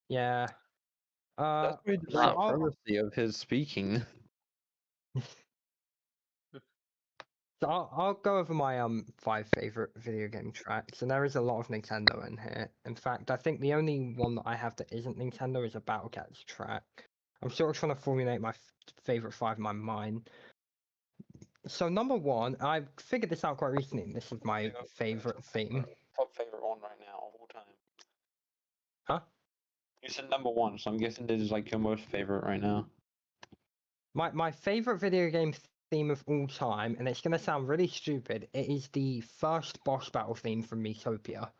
yeah. That's really the So Not supremacy of his speaking. I'll go over my 5 favorite video game tracks, and there is a lot of Nintendo in here. In fact, I think the only one that I have that isn't Nintendo is a Battle Cats track. I'm sort of trying to formulate my favorite 5 in my mind. So number 1, I figured this out quite recently. And this is my favorite theme. Top favorite one right now of all time. Huh? You said number 1, so I'm guessing this is like your most favorite right now. My favorite video game theme of all time, and it's gonna sound really stupid. It is the first boss battle theme from Miitopia.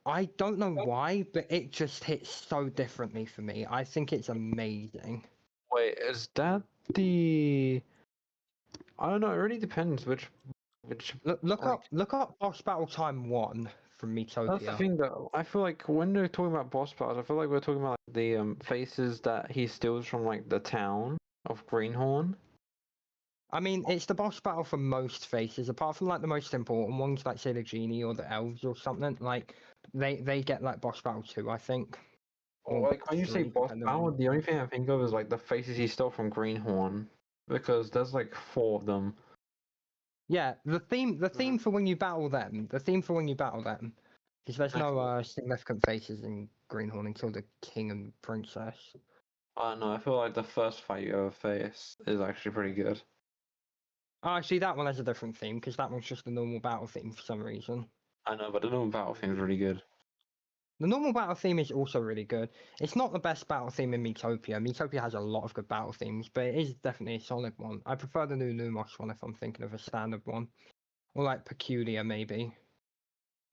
I don't know why, but it just hits so differently for me. I think it's amazing. Wait, is that the? I don't know. It really depends which. Look like, up boss battle time 1 from That's the Miitopia. thing though. I feel like when they're talking about boss battles, I feel like we're talking about like, the faces that he steals from like the town of Greenhorn. I mean, it's the boss battle for most faces, apart from like the most important ones, like say the genie or the elves or something. Like they get like boss battle 2, I think. Or like when you say 3, boss depending on- battle, the only thing I think of is like the faces he stole from Greenhorn, because there's like 4 of them. Yeah, the theme for when you battle them, because there's no Actually- significant faces in Greenhorn until the king and princess. I don't know. I feel like the first fight you ever face is actually pretty good. Oh, actually, that one has a different theme because that one's just the normal battle theme for some reason. I know, but the normal battle theme is really good. The normal battle theme is also really good. It's not the best battle theme in Miitopia. Miitopia has a lot of good battle themes, but it is definitely a solid one. I prefer the new Lumos one if I'm thinking of a standard one, or like Peculiar maybe,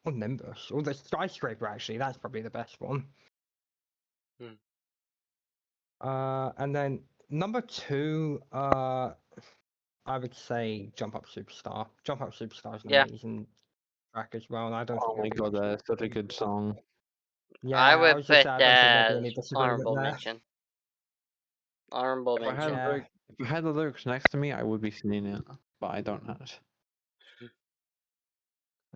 or Nimbus, or the Skyscraper. Actually, that's probably the best one. And then number 2, I would say Jump Up Superstar. Jump Up Superstar is an Yeah. amazing track as well, and I don't Oh think my there'll be god, much that's such a good song. Yeah, I I would was just put say I don't think there'll be that any as disagreement honorable there. mention. Honorable If I mention. had Yeah. if I had the lyrics next to me, I would be singing it, but I don't have it.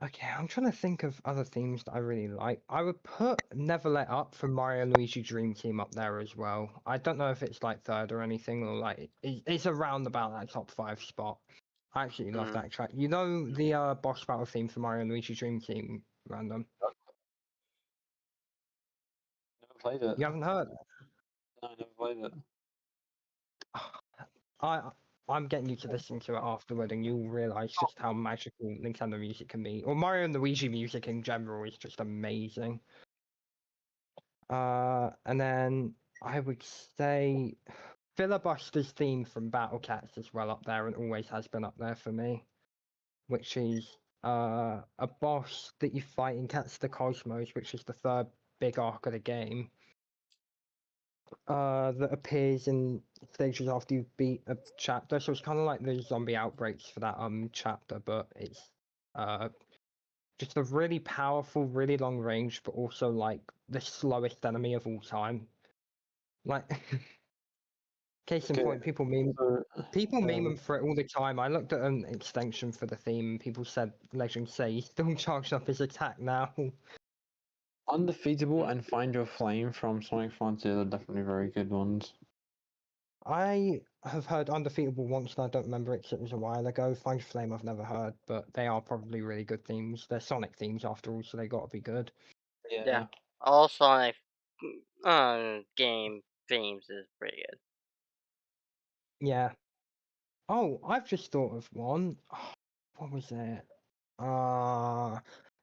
Okay, I'm trying to think of other themes that I really like. I would put Never Let Up from Mario and Luigi Dream Team up there as well. I don't know if it's like third or anything, or like it's around about that top 5 spot. I actually love that track. You know the boss battle theme for Mario and Luigi Dream Team Random. Never played it. You haven't heard? No, I never played it. I'm getting you to listen to it afterward, and you'll realize just how magical Nintendo music can be, or Mario and Luigi music in general is just amazing. And then I would say Filibuster's theme from Battle Cats is well up there, and always has been up there for me, which is a boss that you fight in Cats of the Cosmos, which is the third big arc of the game. That appears in stages after you beat a chapter, so it's kind of like the zombie outbreaks for that chapter, but it's just a really powerful, really long range, but also like the slowest enemy of all time. Like, case in Okay, point, people meme um, them for it all the time. I looked at an extension for the theme, and people said Legend say he's still charged up his attack now. Undefeatable and Find Your Flame from Sonic Frontier are definitely very good ones. I have heard Undefeatable once, and I don't remember it 'cause it was a while ago. Find Your Flame I've never heard, but they are probably really good themes. They're Sonic themes after all, so they gotta be good. Yeah. All Sonic game themes is pretty good. Yeah. Oh, I've just thought of one. What was it?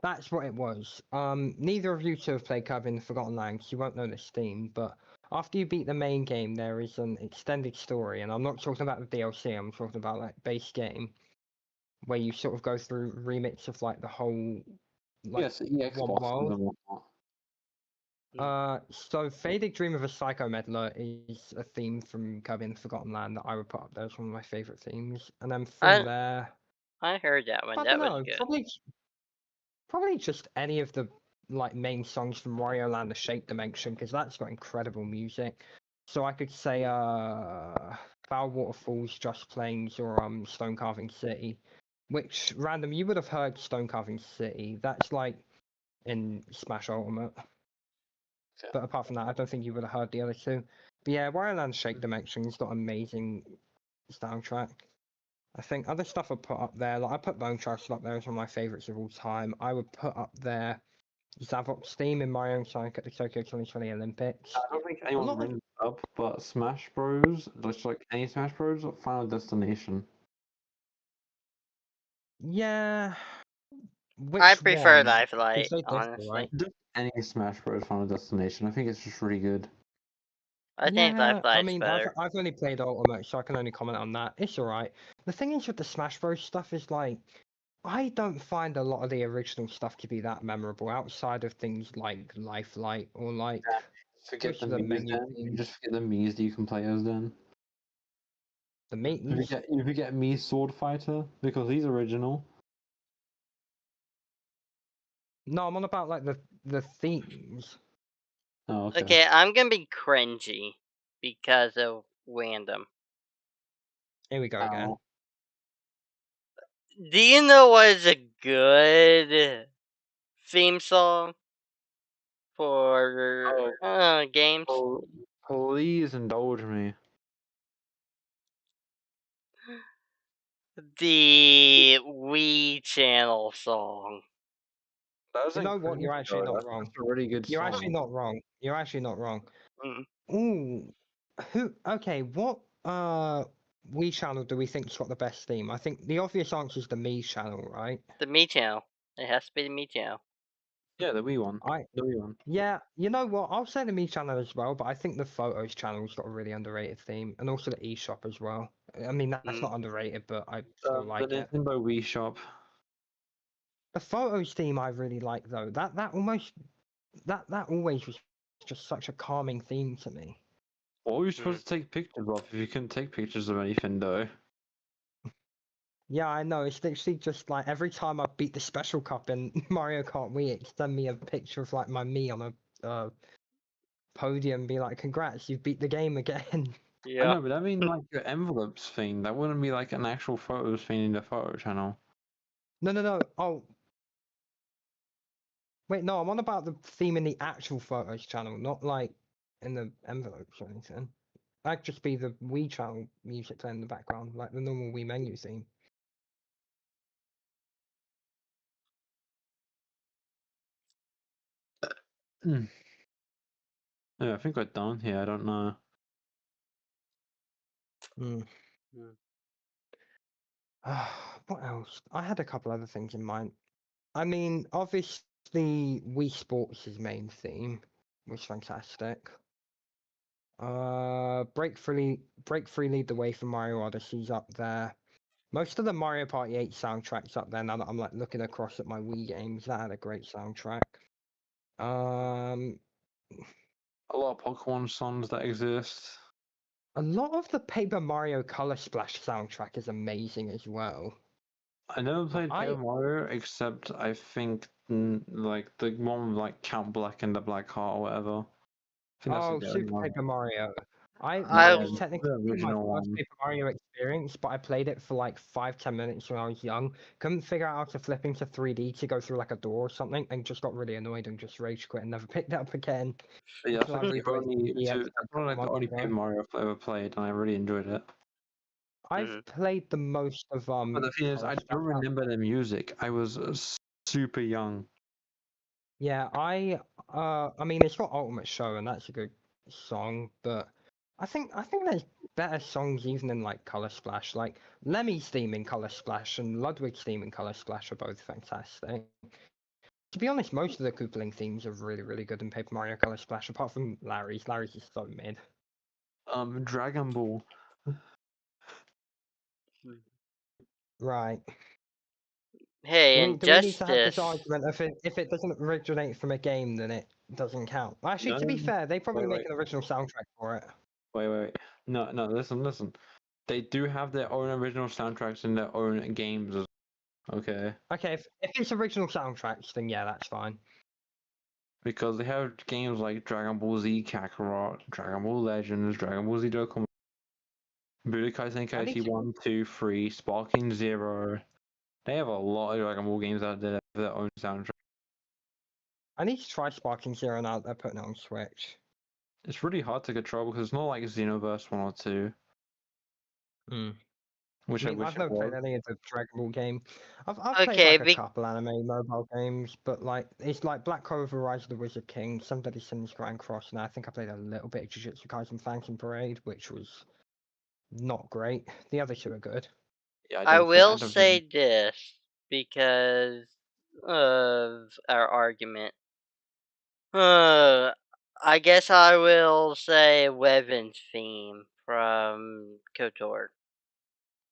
That's what it was. Neither of you two have played Kirby in the Forgotten Land, so you won't know this theme, but after you beat the main game, there is an extended story, and I'm not talking about the DLC, I'm talking about like base game, where you sort of go through remix of like the whole Yes, EX one bosses world. and whatnot. So Faded Dream of a Psycho Meddler is a theme from Kirby in the Forgotten Land that I would put up there as one of my favorite themes, and then from there, I heard that one. I That don't was know, good. probably just any of the like main songs from Wario Land: The Shape Dimension, because that's got incredible music. So I could say Foul Waterfalls, Just Plains, or Stone Carving City. Which Random, you would have heard Stone Carving City. That's like in Smash Ultimate. Okay. But apart from that, I don't think you would have heard the other two. But yeah, Wario Land: Shape Dimension's got amazing soundtrack. I think other stuff I put up there, like I put Bone Trust up there as one of my favorites of all time. I would put up there Zavok's theme in Mario and Sonic at the Tokyo 2020 Olympics. I don't think lot anyone of- brings it up, but Smash Bros, just like any Smash Bros, Final Destination. Yeah. Which I prefer one? 'Cause Lifelite, they differ, honestly. right? Just any Smash Bros Final Destination. I think it's just really good. I think Yeah, I Lifelite's mean, better. I've only played Ultimate, so I can only comment on that. It's alright. The thing is with the Smash Bros stuff is like, I don't find a lot of the original stuff to be that memorable outside of things like Lifelite or like Forget most the of the Mii's menu then. You themes. just forget the Mii's that you can play as then. The You meetings. forget Mii Sword Fighter because he's original. No, I'm on about like the themes. Oh, okay. Okay, I'm gonna be cringy because of Random. Here we go again. Ow. Do you know what is a good theme song for games? Oh, please indulge me. The Wii Channel song. That was You know what? You're actually not wrong. That's a really good You're song. actually not wrong. You're actually not wrong. Mm. Ooh, Okay, what Wii channel do we think's got the best theme? I think the obvious answer is the Mii channel, right? The Mii Channel. It has to be the Mii Channel. Yeah, the Wii one. The Wii one. Yeah, you know what? I'll say the Mii channel as well, but I think the Photos channel's got a really underrated theme, and also the eShop as well. I mean, that's not underrated, but I still like the it. Nintendo Wii Shop. The Photos theme I really like though. That always was just such a calming theme to me. What were you supposed to take pictures of if you couldn't take pictures of anything though? Yeah, I know. It's literally just like every time I beat the special cup in Mario Kart Wii, it send me a picture of like my Mii on a podium, be like, "Congrats, you've beat the game again." I know, but I mean like your envelopes thing. That wouldn't be like an actual photos thing in the photo channel. No. Oh, wait, no. I'm on about the theme in the actual Photos channel, not like in the envelopes or anything. That'd just be the Wii channel music playing in the background, like the normal Wii menu theme. Yeah, I think we're done here. I don't know. Hmm. Hmm. What else? I had a couple other things in mind. I mean, obviously, Wii Sports' main theme was fantastic. Break Free Lead the Way for Mario Odyssey's up there. Most of the Mario Party 8 soundtracks up there. Now that I'm like looking across at my Wii games, that had a great soundtrack. Um, A lot of Pokemon songs that exist. a lot of the Paper Mario Color Splash soundtrack is amazing as well. I never played I Paper Mario except I think like the one with like Count Black and the Black Heart or whatever. I think that's Oh, the only Super one. Paper Mario. That Yeah, I was technically the my original first one. Paper Mario experience, but I played it for like 5-10 minutes when I was young. Couldn't figure out how to flip into 3D to go through like a door or something, and just got really annoyed and just rage quit and never picked it up again But yeah, until I that's like the rebooted only the DS two. like That's a couple like the months only ago. Paper Mario I've ever played, and I really enjoyed it. I've played the most of But the thing is, Color I Splash don't out remember the music. I was super young. Yeah, I mean it's got Ultimate Show and that's a good song, but I think there's better songs even in like Color Splash. Like Lemmy's theme in Color Splash and Ludwig's theme in Color Splash are both fantastic. To be honest, most of the Koopaling themes are really, really good in Paper Mario Color Splash, apart from Larry's. Larry's is so mid. Dragon Ball. Right. Hey, Do we need to have this Injustice. argument if it doesn't originate from a game then it doesn't count? Well, actually, to be No, fair, they probably make wait. an original soundtrack for it. Wait. No, listen. They do have their own original soundtracks in their own games. Okay. Okay, if it's original soundtracks, then yeah, that's fine. Because they have games like Dragon Ball Z Kakarot, Dragon Ball Legends, Dragon Ball Z Dokkan, Budokai I need Tenkaichi to 1, 2, 3, Sparking Zero. They have a lot of Dragon Ball games out there that have their own soundtrack. try Sparking Zero now that they're putting it on Switch. It's really hard to control because it's not like Xenoverse 1 or 2, which I I mean, wish I've it never played was. any of the Dragon Ball game. I've played Okay, like a couple anime mobile games, but like it's like Black Clover, Rise of the Wizard King, Somebody Sins Grand Cross, and I think I played a little bit of Jujutsu Kaisen Phantom Parade, which was not great. The other two are good. Yeah, I will I don't think. say this because of our argument. I guess I will say Weaven's theme from KOTOR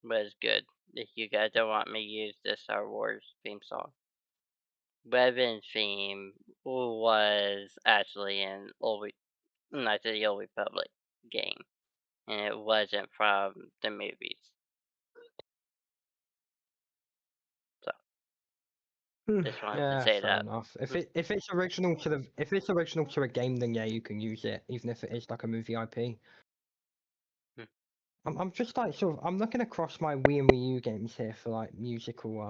was good. If you guys don't want me to use the Star Wars theme song. Weaven's theme was actually in Knights of the Old Republic game. And it wasn't from the movies. So just wanted to Yeah, say fair that. enough. If it's original to a game, then yeah, you can use it, even if it is like a movie IP. Hmm. I'm just like I'm looking across my Wii and Wii U games here for like musical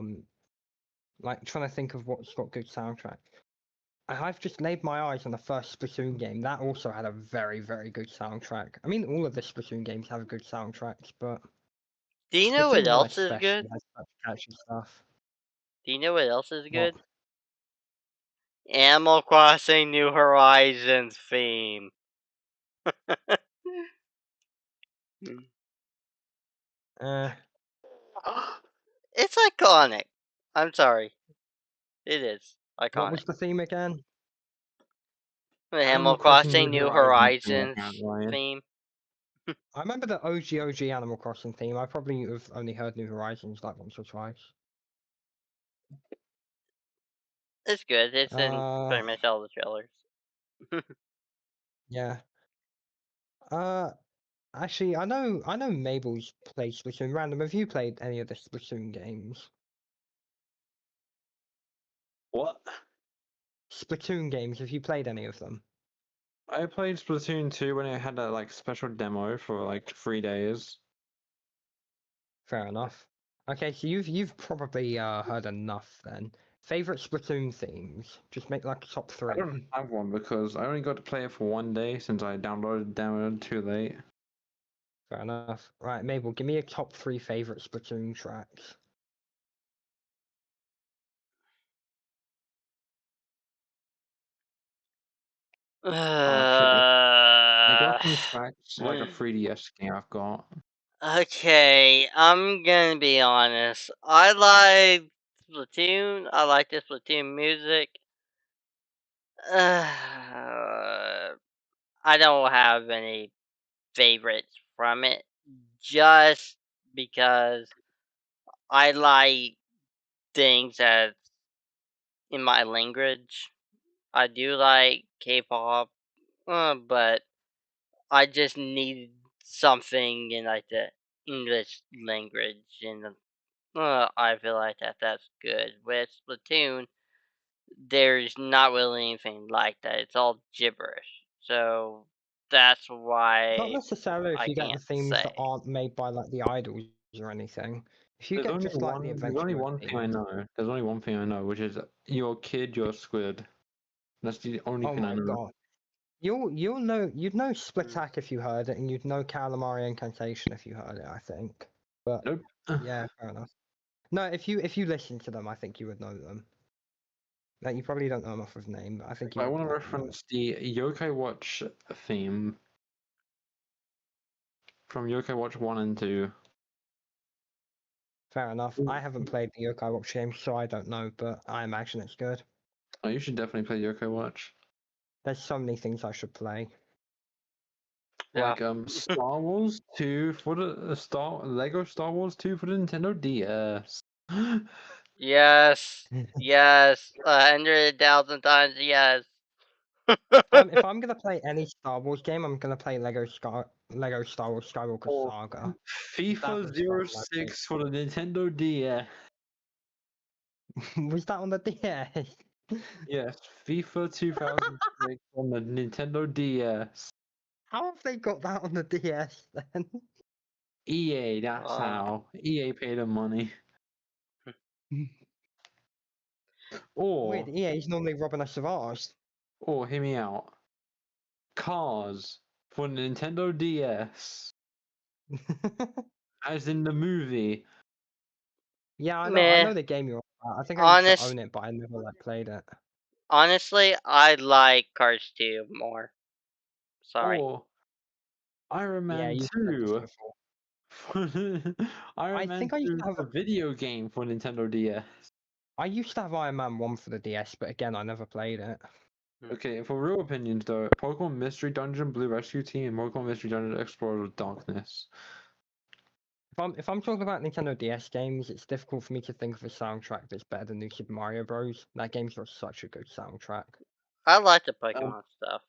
like trying to think of what's got good soundtrack. I've just laid my eyes on the first Splatoon game. That also had a very, very good soundtrack. I mean, all of the Splatoon games have good soundtracks, but Do you know what Splatoon 1 else is especially good? has such catchy stuff. Do you know what else is What? good? Animal Crossing New Horizons theme. Uh, It's iconic. I'm sorry. It is what was iconic. the theme again? The Animal Animal Crossing Crossing New New Horizons thing, Horizons apparently. theme. I remember the OG Animal Crossing theme. I probably have only heard New Horizons like once or twice. It's good. It's in Uh, pretty much all the trailers. yeah. Uh, Actually, I know Mabel's played Splatoon. Random, have you played any of the Splatoon games? What? Splatoon games, have you played any of them? I played Splatoon 2 when it had that like special demo for like 3 days. Fair enough. Okay, so you've probably heard enough then. Favorite Splatoon themes? Just make like a top I three. don't have one because I only got to play it for 1 day since I downloaded the demo too late. Fair enough. Right, Mabel, give me a top three favorite Splatoon tracks. Actually, I got some facts like a 3DS game I've got. Okay, I'm gonna be honest. I like Splatoon. I like the Splatoon music. I don't have any favorites from it, just because I like things that's in my language. I do like K-pop, but I just need something in like the English language, and I feel like that's good. With Splatoon, there's not really anything like that. It's all gibberish, so that's Not why necessarily if I you get the can't themes that say. aren't made by like the idols or anything. If you There's get only just like the one. There's adventure only mode one thing I themes, know. There's only one thing I know, which is you're a kid, you're a squid. That's the only oh thing I my know. god. You'll know you'd know Splitak if you heard it, and you'd know Calamari Incantation if you heard it, I think. But Nope. yeah, fair enough. No, if you listen to them, I think you would know them. Like you probably don't know them off of name, but I think you I would want to like, know them. reference the Yokai Watch theme from Yokai Watch 1 and 2. Fair enough. I haven't played the Yokai Watch game, so I don't know, but I imagine it's good. Oh, you should definitely play Yokai Watch. There's so many things I should play. Yeah. Like Star Wars 2 for the Lego Star Wars 2 for the Nintendo DS. Yes. Yes. 100,000 times yes. If I'm gonna play any Star Wars game, I'm gonna play Lego Star Wars Skywalker Or Saga. That FIFA was one of my 06 for the Nintendo DS. Was that on the DS? Yes, FIFA 2006 on the Nintendo DS. How have they got that on the DS then? EA, that's Uh, how. EA paid them money. Or, Weird, EA's normally robbing us of ours. hear me out. Cars for the Nintendo DS. As in the movie. Yeah, I meh. know the game you're on about. I think I used to Honest, own it, but I never like played it. honestly, I like Cars 2 more. Sorry. Or Iron Yeah, Man you said this 2. before. Iron I Man think I used 2 to have a video game for Nintendo DS. I used to have Iron Man 1 for the DS, but again I never played it. Okay, for real opinions though, Pokemon Mystery Dungeon Blue Rescue Team and Pokemon Mystery Dungeon Explorer of Darkness. If I'm talking about Nintendo DS games, it's difficult for me to think of a soundtrack that's better than New Super Mario Bros. That game's got such a good soundtrack. I like the Um, Pokemon stuff.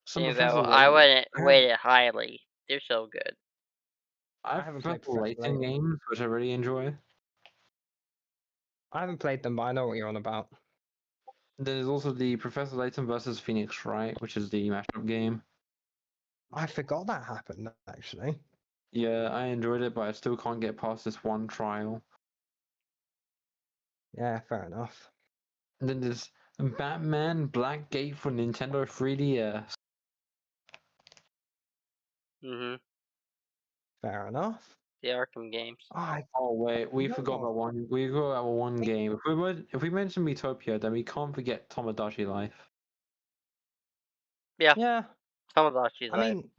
some Even Professor though I Layton. wouldn't rate it highly. They're so good. I I have haven't played Professor Professor Layton Layton. games, which I really enjoy. I haven't played them, but I know what you're on about. There's also the Professor Layton versus Phoenix Wright, which is the mashup game. I forgot that happened actually. Yeah, I enjoyed it, but I still can't get past this one trial. Yeah, fair enough. And then there's Batman Black Gate for Nintendo 3DS. Mhm. Fair enough. The Arkham games. Oh wait, we You know forgot what? about one. We forgot about one game. If we mention Metopia, then we can't forget Tomodachi Life. Yeah. Yeah, Tamagotchi's I like. mean,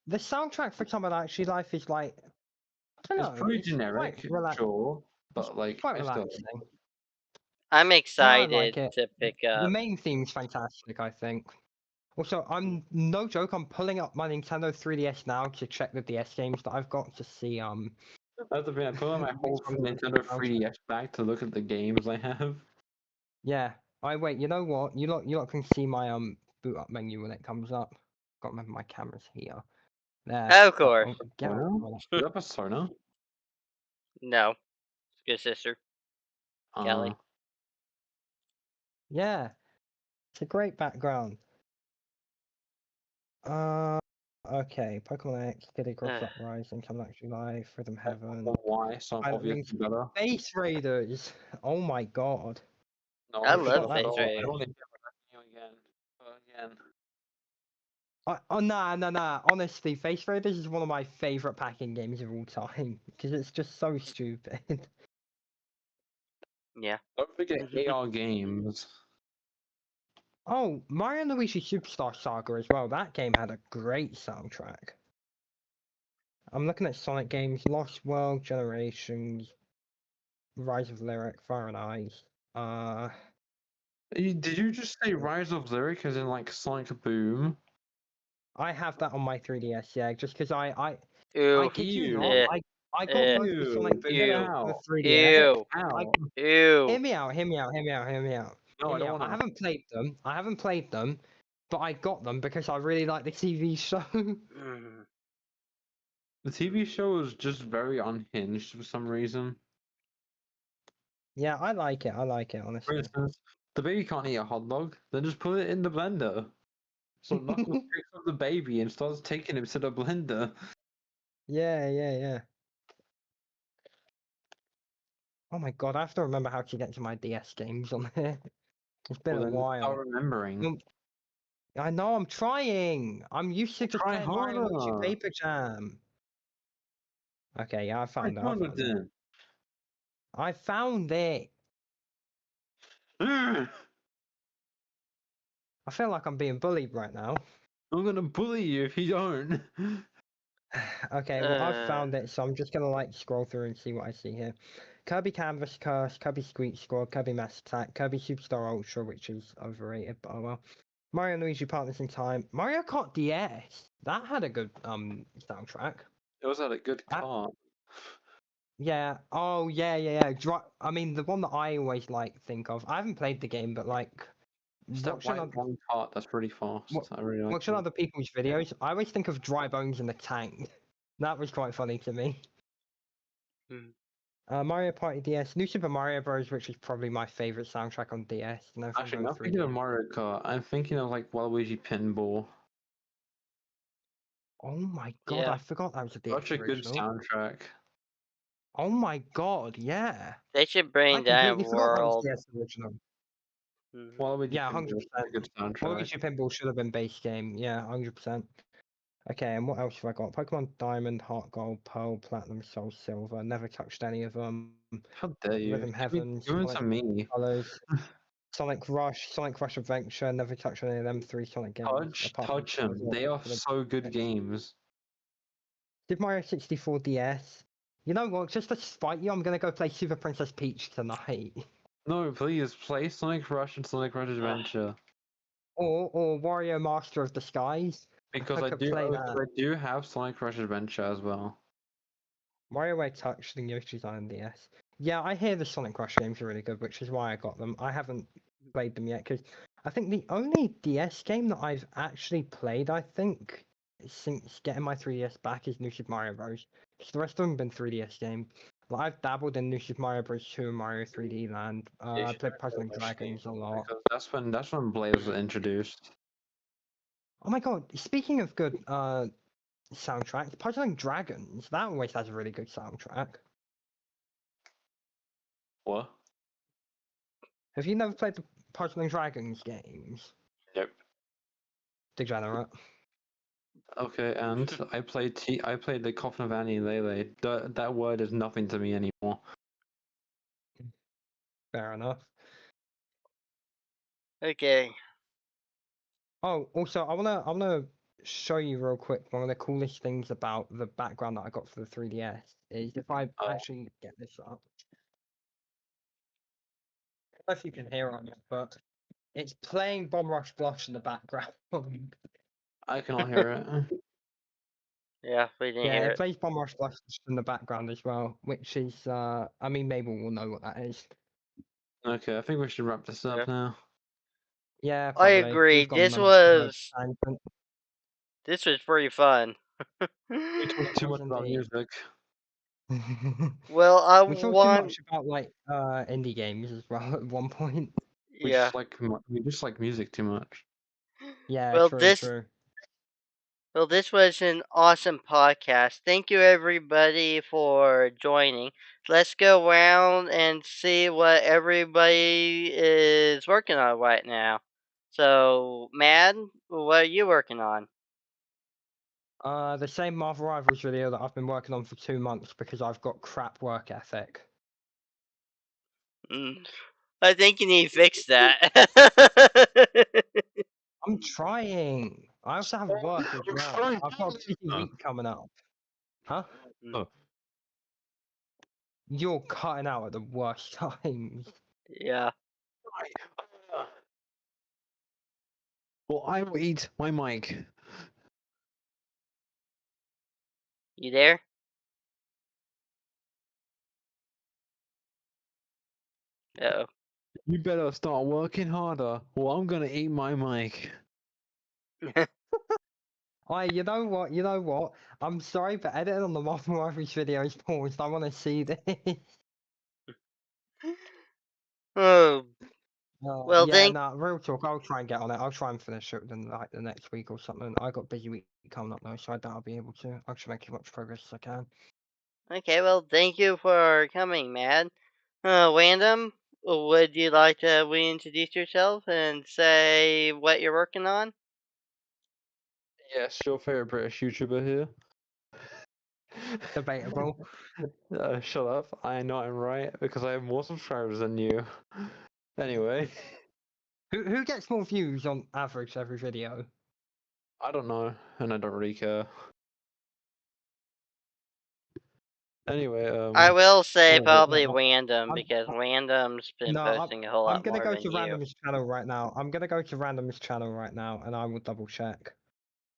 the soundtrack for Tomodachi Life is like, I don't It's know, pretty it's quite generic, sure, it's but like quite I still. relaxing. I'm No, I excited like it. to pick The up. main theme's fantastic, I think. Also, I'm no joke. I'm pulling up my Nintendo 3DS now to check the DS games that I've got to see. That's the thing. I put on my whole which ones are Nintendo on the soundtrack. 3DS back to look at the games I have. Yeah. I wait. You know what? You lot can see my boot up menu when it comes up. Got to remember my camera's here. There. Of course. Get out. Persona? Is that Persona? No. Good sister. Kelly. Yeah. It's a great background. Okay. Pokemon X, Diddy Cross Uprising, Come Actually Live, Rhythm Heaven. Why? So Silent obviously Rings, better. Space Raiders. Oh my god. No, I shut love up, Face dog. Raiders. I don't want to hear about you again. Again. Nah. Honestly, Face Raiders is one of my favorite packing games of all time because it's just so stupid. Yeah. Don't forget AR games. Oh, Mario and Luigi Superstar Saga as well. That game had a great soundtrack. I'm looking at Sonic games, Lost World, Generations, Rise of Lyric, Fire and Ice. Did you just say Rise of Lyric as in like Sonic Boom? I have that on my 3DS, yeah, just because I Ew. kid you not, Eh, I got both the Sonic Boom Get games ew. for the out! 3DS. Ew. I, Ew. hear me out, hear me out, hear me out, hear me out. No, Hear I me don't out. want I haven't played them, but I got them because I really like the TV show. Mm. The TV show is just very unhinged for some reason. Yeah, I like it, For honestly. instance, the baby can't eat a hot dog, then just put it in the blender. So Knuckles picks up the baby and starts taking him to the blender. Yeah. Oh my god, I have to remember how to get to my DS games on here. It's been Well, a then start while. remembering. I know, I'm trying. I'm used to just Try playing Mario and Luigi harder. Paper Jam. Okay, yeah, I Try found it. harder then. I found it. I'm I feel like I'm being bullied right now. gonna bully you if you don't. Okay, well, I've found it, so I'm just gonna like scroll through and see what I see here. Kirby Canvas Curse, Kirby Squeak Squad, Kirby Mass Attack, Kirby Superstar Ultra, which is overrated, but oh well. Mario and Luigi Partners in Time, Mario Kart DS. That had a good soundtrack. It was at a good That- cart. Yeah. Oh yeah. I mean, the one that I always like think of. I haven't played the game, but like It's that watching white long cart that's really fast. What- I really like watching that. other people's videos, I always think of Dry Bones in the Tank. That was quite funny to me. Mm. Mario Party DS, New Super Mario Bros, which is probably my favorite soundtrack on DS. And everything Actually, on not thinking of 3DS. Mario Kart. I'm thinking of like Waluigi Pinball. Oh my god, Yeah. I forgot that was a DS Such a good original. soundtrack. Oh my god, yeah. They should I bring that completely forgot that was world. DS original. Mhm. Waluigi Yeah, Pinball is 100%. a good soundtrack. Waluigi Pinball should have been base game. Yeah, 100%. Okay, and what else have I got? Pokemon Diamond, Heart Gold, Pearl, Platinum, Soul Silver. Never touched any of them. How dare you? Rhythm Heaven, Give it to Sonic me. Colors, Sonic Rush Adventure. Never touched any of them three Sonic games. apart from Touch them. Colors They are for the so good next- games. Super Mario 64 DS. You know what? Just to spite you, I'm gonna go play Super Princess Peach tonight. No, please play Sonic Rush and Sonic Rush Adventure or Wario Master of Disguise. because I could do. play Because that. I do have Sonic Rush Adventure as well. WarioWare Touch, the Yoshi's Island DS. Yeah, I hear the Sonic Rush games are really good, which is why I got them. I haven't played them yet because I think the only DS game that I've actually played, I think, since getting my 3DS back is New Super Mario Bros. 'Cause the rest of them have been 3DS games. Like, I've dabbled in New Super Mario Bros. 2 and Mario 3D Land. You I should played play Puzzling Rush Dragons a games, lot. because that's when Blaze was introduced. Oh my god! Speaking of good soundtracks, Puzzling Dragons that always has a really good soundtrack. What? Have you never played the Puzzling Dragons games? Nope. Degenerate. Okay, and I played the Coffin of Annie Lele. That word is nothing to me anymore. Fair enough. Okay. Oh, also, I wanna show you real quick. One of the coolest things about the background that I got for the 3DS is if I Oh. actually get this up. I don't know if you can hear on it, but it's playing Bomb Rush Blush in the background. I cannot hear it. Yeah, we didn't Yeah, hear it it. plays Bomb Rush Blush in the background as well, which is I mean Mabel will know what that is. Okay, I think we should wrap this up Yeah. now. Yeah, I probably. agree. We've gone This on a great was tangent. pretty fun. We talked too much was about indeed. music. Well, I We talked too want. much about like indie games as well at one point. We Yeah. just like music too much. Yeah, Well, true. Well, this was an awesome podcast. Thank you, everybody, for joining. Let's go around and see what everybody is working on right now. So, Mad, what are you working on? The same Marvel Rivals video that I've been working on for 2 months because I've got crap work ethic. Mm. I think you need to fix that. I'm trying. I also have work as well. I've got a busy week coming up. Huh? Oh. You're cutting out at the worst times. Yeah. Well, I will eat my mic. You there? Uh-oh. You better start working harder, or I'm gonna eat my mic. You know what? You know what? I'm sorry, but editing on the Marvel Rivals video is paused. I want to see this. Oh. Well, Yeah, thank. nah, real talk. I'll try and get on it. I'll try and finish it in like the next week or something. I got a busy week coming up though, so I doubt I'll be able to. I'll try and make as much progress as I can. Okay, well, thank you for coming, man. Random, would you like to reintroduce yourself and say what you're working on? Yes, your favorite British YouTuber here. Debatable. Shut up. I know I'm right because I have more subscribers than you. Anyway, Who gets more views on average every video? I don't know, and I don't really care. Anyway, I will say yeah, probably yeah. Random I'm- because Random's been No, posting a whole I'm lot gonna more go than to you. Random's channel right now. I'm gonna go to Random's channel right now, and I will double check.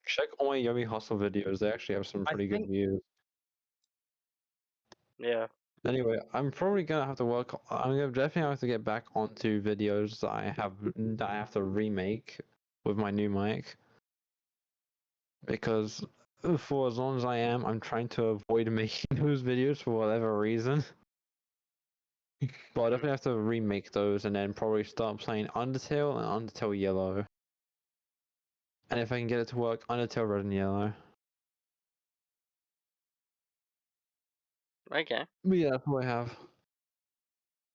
Check all my Yummy Hustle videos. They actually have some I pretty good think views. Yeah. Anyway, I'm probably gonna have to work. I'm gonna definitely have to get back onto videos that I have to remake with my new mic because for as long as I am, I'm trying to avoid making those videos for whatever reason. But I definitely have to remake those and then probably start playing Undertale and Undertale Yellow. And if I can get it to work, Undertale Red and Yellow. Okay. But yeah, that's what I have.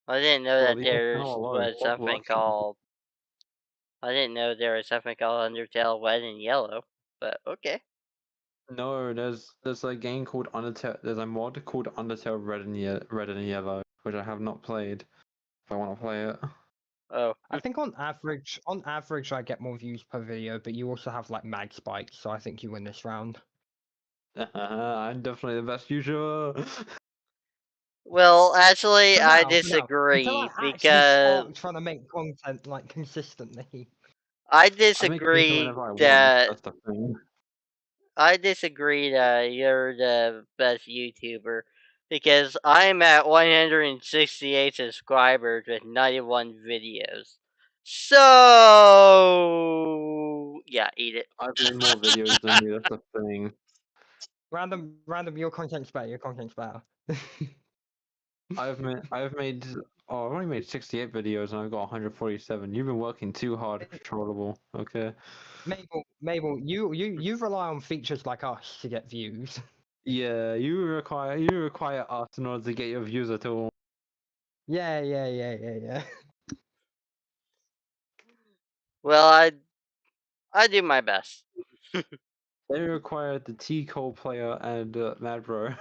I didn't know Well, that yeah, there channel alone was won't something work. called. I didn't know there was something called Undertale Red and Yellow, but okay. No, there's a game called Undertale. There's a mod called Undertale Red and Yellow, which I have not played. If I want to play it. Oh. I think on average, I get more views per video, but you also have like mag spikes, so I think you win this round. I'm definitely the best YouTuber. Well, actually, For I now, until I disagree actually because start trying to make content like consistently. I I make content disagree whenever I want. that That's the thing. you're the best YouTuber because I'm at 168 subscribers with 91 videos. So yeah, eat it. I've made more videos than you. That's the thing. Random, your content's better. Your content's better. I've made. Oh, I've only made 68 videos and I've got 147. You've been working too hard, CtrlAble. Okay. Mabel, you rely on features like us to get views. Yeah, you require us in order to get your views at all. Yeah. Well, I do my best. They require the T Cole player and Mad Bro.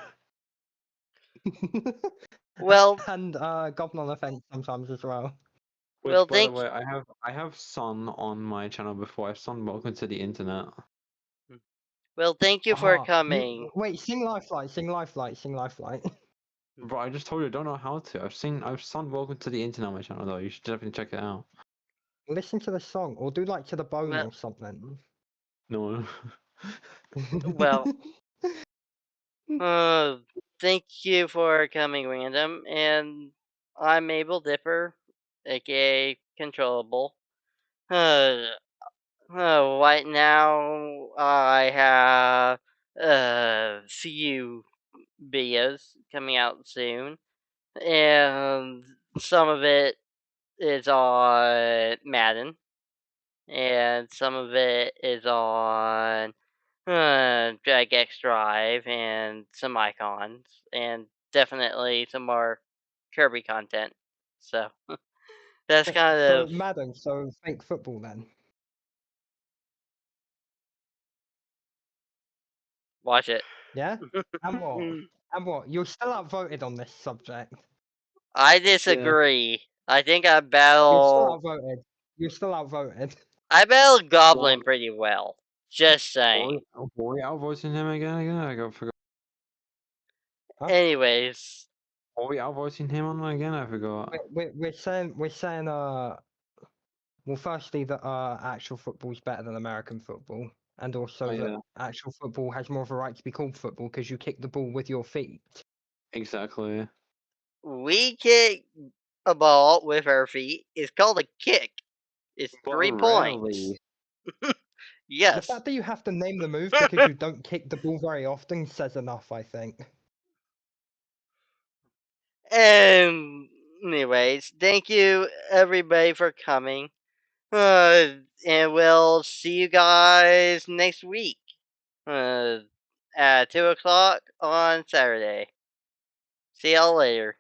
Well, and Goblin Offense sometimes as well. Which, well, by the thank way, I have Sun on my channel before. I've Sun Welcome to the Internet. well, thank you for Ah, coming. wait, sing Lifelight. Bro, I just told you I don't know how to. I've Sun Welcome to the Internet on my channel though. You should definitely check it out. Listen to the song, or do like To the Bone Well- or something. No. Well, thank you for coming, Random, and I'm Mabel Dipper, aka CtrlAble. Right now I have a few videos coming out soon, and some of it is on Madden, and some of it is on Drag X Drive and some icons, and definitely some more Kirby content. So that's kind So of Madden, so fake football then. watch it. Yeah? And what? And what? You're still outvoted on this subject. I disagree. I think I You're still battle. outvoted. You're still outvoted. I battle Goblin pretty well. I battle Goblin What? pretty well. Just saying. Were we outvoicing him again? I forgot. Huh? Anyways, Were we outvoicing him on that again? I forgot. We're saying well, firstly that actual football's better than American football, and also Oh, that yeah. actual football has more of a right to be called football because you kick the ball with your feet. Exactly. we kick a ball with our feet. It's called a kick. It's But 3 points. rarely. The Yes. fact that you have to name the move because you don't kick the ball very often says enough, I think. Anyways, thank you everybody for coming. And we'll see you guys next week. At 2 o'clock on Saturday. See y'all later.